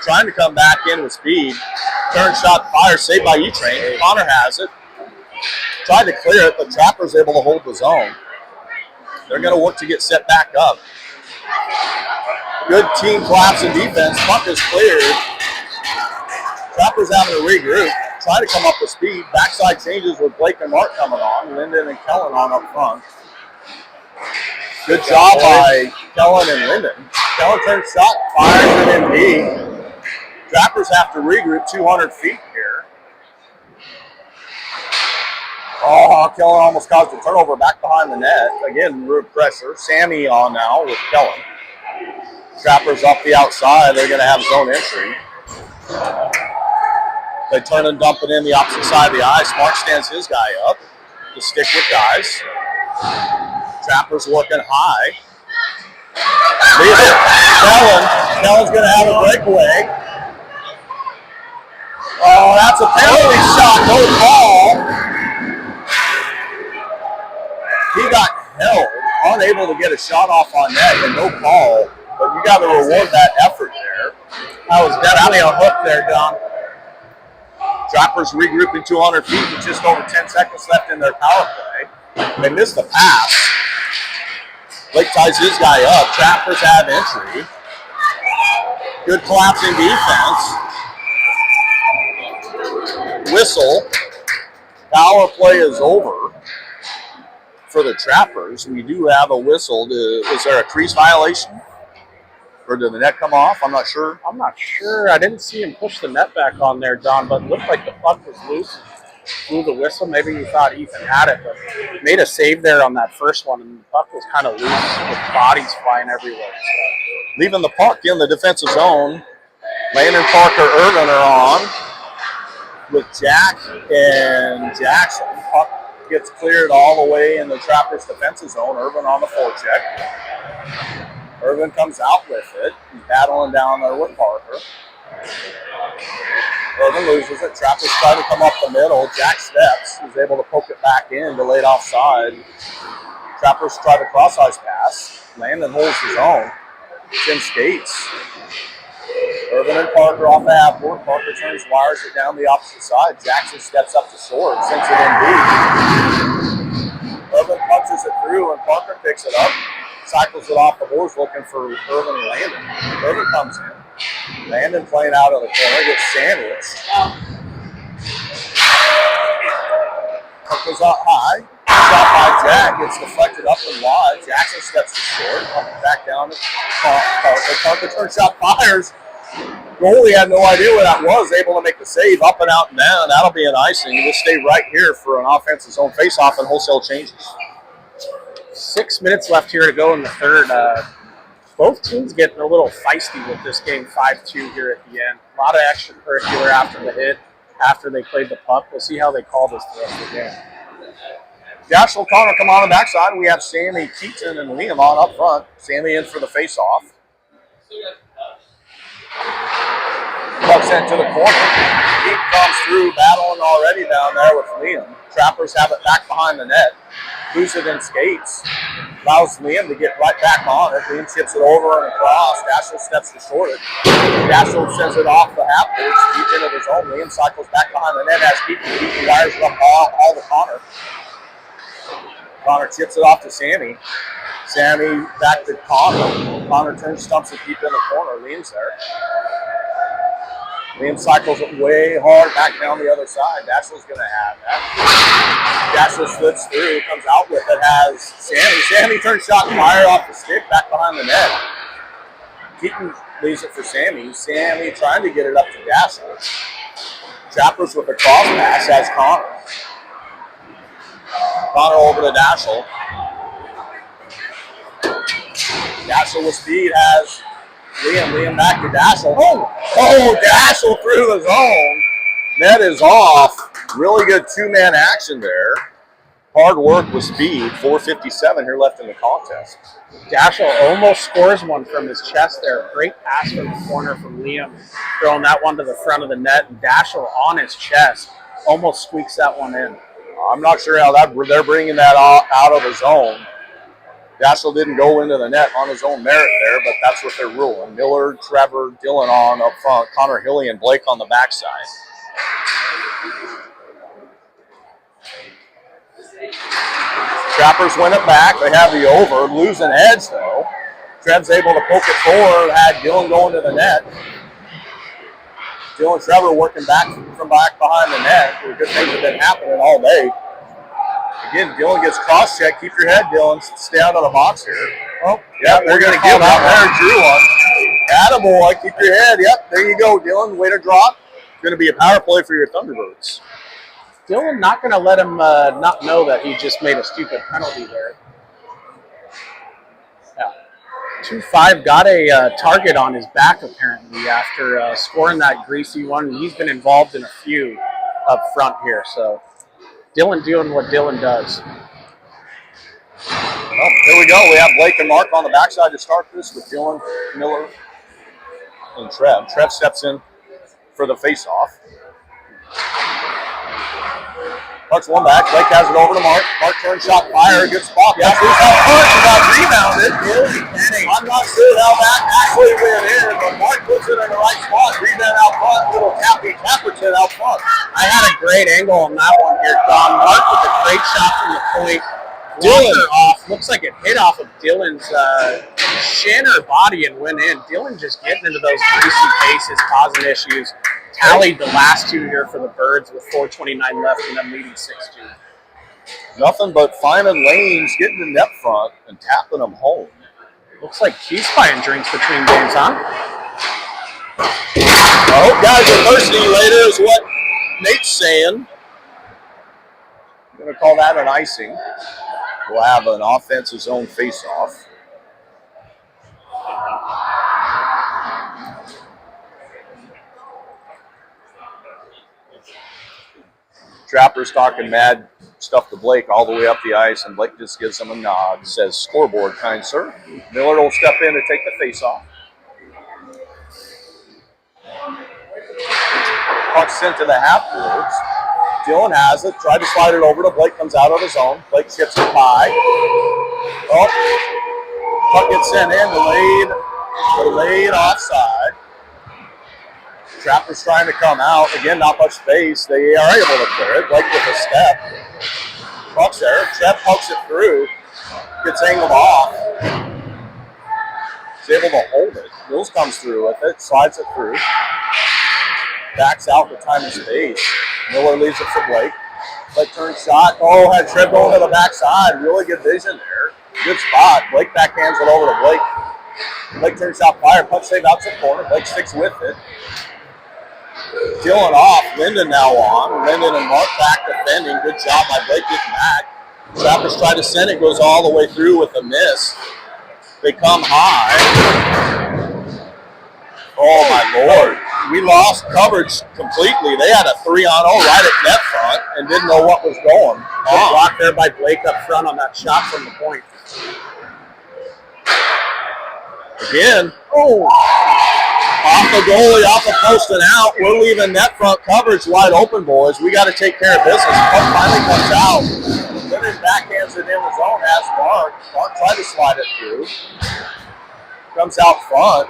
Trying to come back in with speed. Turn shot, fire, saved by E-Train. Connor has it. Tried to clear it, but Trapper's able to hold the zone. They're going to work to get set back up. Good team collapse in defense. Puck is cleared. Trapper's having to regroup. Try to come up with speed. Backside changes with Blake and Mark coming on. Linden and Kellen on up front. Good job by Kellen and Linden. Kellen turns shot, fires it in deep. Trappers have to regroup 200 feet here. Oh, Kellen almost caused a turnover back behind the net. Again, root pressure. Sammy on now with Kellen. Trappers up the outside. They're going to have zone entry. They turn and dump it in the opposite side of the ice. Mark stands his guy up to stick with guys. Trappers working high. Kellen's going to have a breakaway. Oh, that's a penalty shot. No ball. He got held, unable to get a shot off on net, and no call. But you got to reward that effort there. That was definitely a hook there, Don. Trappers regrouping 200 feet with just over 10 seconds left in their power play. They missed the pass. Blake ties his guy up. Trappers have entry. Good collapsing defense. Whistle. Power play is over for the Trappers. We do have a whistle. Is there a crease violation? Or did the net come off? I'm not sure. I'm not sure. I didn't see him push the net back on there, Don, but it looked like the puck was loose. Blew the whistle. Maybe he thought Ethan had it, but made a save there on that first one, and the puck was kind of loose with bodies flying everywhere. So. Leaving the puck in the defensive zone. Landon, Parker, Irvin are on with Jack and Jackson. Puck gets cleared all the way in the Trappers' defensive zone. Irvin on the forecheck. Irvin comes out with it. He's battling down there with Parker. Irvin loses it. Trappers try to come up the middle. Jack steps. He's able to poke it back in, delayed offside. Trappers try the cross-ice pass. Landon holds his own. Tim skates. Irvin and Parker off the half-board. Parker turns, wires it down the opposite side. Jackson steps up to short, sends it in deep. Irvin punches it through, and Parker picks it up. Cycles it off the boards looking for Irvin and Landon. Irvin comes in. Landon playing out of the corner, gets sandwiched. Puck goes up high. Shot by Jack, gets deflected up and wide. Jackson steps to short, back down to Parker. Parker turns shot, fires. Goalie had no idea what that was, able to make the save up and out and down. That'll be an icing. We'll stay right here for an offensive zone face-off and wholesale changes. 6 minutes left here to go in the third. Both teams getting a little feisty with this game, 5-2 here at the end. A lot of extracurricular after the hit, after they played the puck. We'll see how they call this the rest of the game. Josh O'Connor come on the backside. We have Sammy, Keaton, and Liam on up front. Sammy in for the face-off. Puck sent to the corner. Keaton comes through, battling already down there with Liam. Trappers have it back behind the net. Lose it in skates. Allows Liam to get right back on it. Liam chips it over and across. Dashel steps to short it. Dashel sends it off the half boards, deep into his own. Liam cycles back behind the net as Keaton wires it up all to Connor. Connor chips it off to Sammy. Sammy back to Connor. Connor turns, stumps it deep in the corner. Liam's there. Liam cycles it way hard back down the other side. Dashel's going to have that. Dashel slips through, comes out with it, has Sammy. Sammy turns shot and fire off the stick back behind the net. Keaton leaves it for Sammy. Sammy trying to get it up to Dashel. Trappers with a cross pass has Connor. Connor over to Dashel. Dashel with speed has Liam back to Dashel. Oh, Dashel through the zone. Net is off. Really good two-man action there. Hard work with speed. 4:57 here left in the contest. Dashel almost scores one from his chest there. Great pass from the corner from Liam. Throwing that one to the front of the net. And Dashel on his chest almost squeaks that one in. I'm not sure how they're bringing that out of the zone. Dashel didn't go into the net on his own merit there, but that's what they're ruling. Miller, Trevor, Dylan on up front, Connor Hilly and Blake on the backside. Trappers win it back. They have the over. Losing edge, though. Trev's able to poke it forward. Had Dylan going to the net. Dylan Trevor working back from back behind the net. Good things have been happening all day. Again, Dylan gets cross-checked. Keep your head, Dylan. Stay out of the box here. Oh, yeah, they're going to give out there. Drew one. Attaboy, keep your head. Yep, there you go, Dylan. Way to drop. It's going to be a power play for your Thunderbirds. Dylan not going to let him not know that he just made a stupid penalty there. Yeah. 2-5 got a target on his back apparently after scoring that greasy one. He's been involved in a few up front here, so Dylan doing what Dylan does. Well, here we go. We have Blake and Mark on the backside to start this with Dylan, Miller, and Trev. Trev steps in for the face-off. Mark's one back. Blake has it over to Mark. Mark turns shot, fire, good spot. Yeah, he's got punch, got rebounded. I'm not sure how that actually went in, but Mark puts it in the right spot. Rebound out front, little tappy Tapperton out front. I had a great angle on that one here, Don. Mark with a great shot from the point. Dylan off. Looks like it hit off of Dylan's shin or body and went in. Dylan just getting into those greasy paces, causing issues. Tallied the last two here for the Birds with 4:29 left and them leading 6-2. Nothing but finding lanes, getting to net front, and tapping them home. Looks like he's buying drinks between games, huh? I hope guys are thirsty later is what Nate's saying. I'm going to call that an icing. We'll have an offensive zone face-off. Trapper's talking mad stuff to Blake all the way up the ice, and Blake just gives him a nod, says, "Scoreboard, kind sir." Miller will step in to take the face-off. Puck sent to the half boards. Dylan has it, tried to slide it over to Blake, comes out of his zone. Blake ships it by. Oh, puck gets sent in, delayed offside. Trapper's trying to come out. Again, not much space. They are able to clear it. Blake with a step. Puck's there. Trev pokes it through. Gets angled off. He's able to hold it. Mills comes through with it. Slides it through. Backs out with time and space. Miller leaves it for Blake. Blake turns shot. Oh, had Trev going to the backside. Really good vision there. Good spot. Blake backhands it over to Blake. Blake turns shot, fire. Punch save out to the corner. Blake sticks with it. Dylan off. Linden now on. Linden and Mark back defending. Good job by Blake getting back. Trappers try to send it. Goes all the way through with a miss. They come high. Oh, my Lord. We lost coverage completely. They had a 3-on-0 right at net front and didn't know what was going on. Blocked there by Blake up front on that shot from the point. Again. Oh. Off the goalie, off the post and out. We're leaving net front coverage wide open, boys. We got to take care of business. Puck finally comes out. Then backhands it in the zone. Has Mark. Mark tried to slide it through. Comes out front.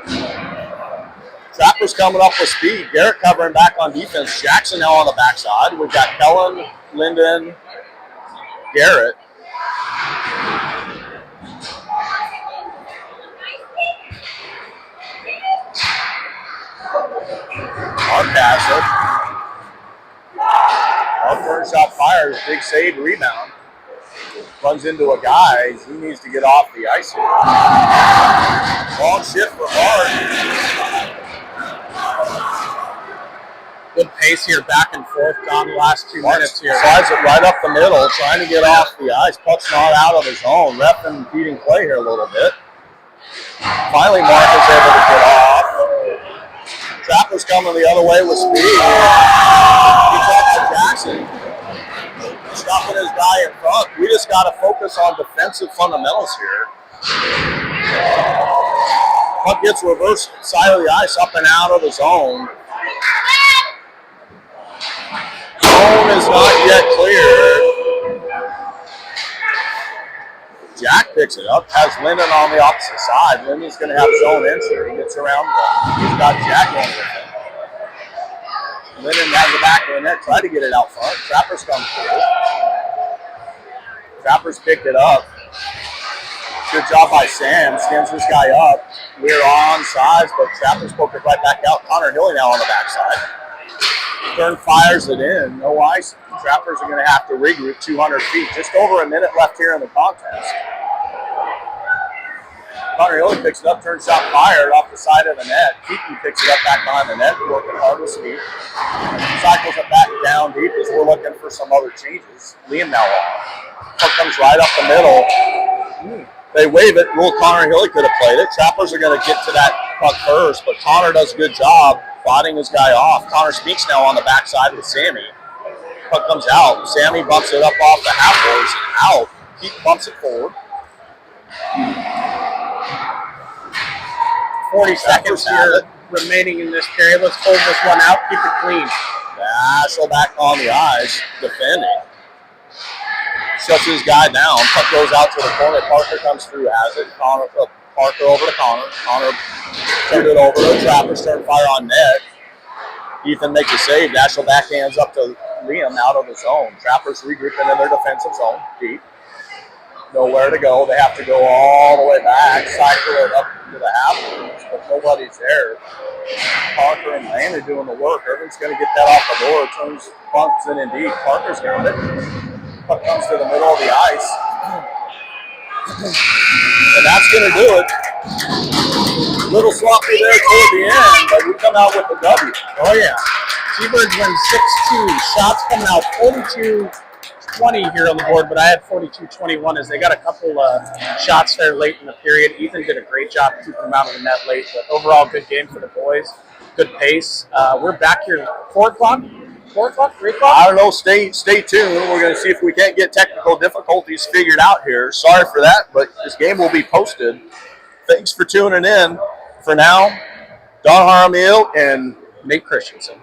Trapper's coming up with speed. Garrett covering back on defense. Jackson now on the backside. We've got Kellen, Linden, Garrett. Mark has it. Mark turns shot, fires. Big save, rebound. Runs into a guy. He needs to get off the ice here. Long shift for Mark. Good pace here, back and forth down the last 2 minutes here. Slides it right up the middle, trying to get off the ice. Puck's not out of his zone. Ref impeding play here a little bit. Finally, Mark is able to get off. Trapper's coming the other way with speed. He talks to Jackson. Stopping his guy in front. We just got to focus on defensive fundamentals here. Puck gets reversed side of the ice, up and out of the zone. Zone is not yet clear. Jack picks it up, has Linden on the opposite side. Linden's going to have zone entry. He gets around. He's got Jack on with him. Linden has the back of the net, tried to get it out front. Trappers come through. Trappers picked it up. Good job by Sam. Stands this guy up. We're on sides, but Trappers poke it right back out. Connor Hilly now on the backside. Turn fires it in. No ice. Trappers are going to have to regroup 200 feet. Just over a minute left here in the contest. Connor Hilly picks it up, turns shot fired off the side of the net. Keaton picks it up back behind the net, working hard with speed. Cycles it back down deep as we're looking for some other changes. Liam now on. Puck comes right up the middle. They wave it. Rule Connor Hilly could have played it. Trappers are going to get to that puck first, but Connor does a good job fighting his guy off. Connor speaks now on the backside with Sammy. Puck comes out. Sammy bumps it up off the half boards and out. He bumps it forward. 40 seconds here remaining in this period. Let's hold this one out. Keep it clean. Hasselback on the ice, defending. Shuts his guy down. Puck goes out to the corner. Parker comes through, has it. Parker over to Connor. Connor turned it over to Trappers, turn fire on net. Ethan makes a save. National backhands up to Liam out of the zone. Trappers regrouping in their defensive zone. Deep. Nowhere to go. They have to go all the way back, cycle it up to the half, but nobody's there. Parker and Lane are doing the work. Irvin's going to get that off the board. Turns, bumps in indeed. Parker's got it. Puck comes to the middle of the ice. And that's going to do it. A little sloppy there toward the end, but we come out with the W. Oh, yeah. Tbirds win 6-2. Shots coming out 42-20 here on the board, but I had 42-21 as they got a couple shots there late in the period. Ethan did a great job keeping them out of the net late, but overall good game for the boys. Good pace. We're back here at 4 o'clock. 4 o'clock? 3 o'clock? I don't know. Stay tuned. We're going to see if we can't get technical difficulties figured out here. Sorry for that, but this game will be posted. Thanks for tuning in. For now, Don Jaramillo and Nate Christensen.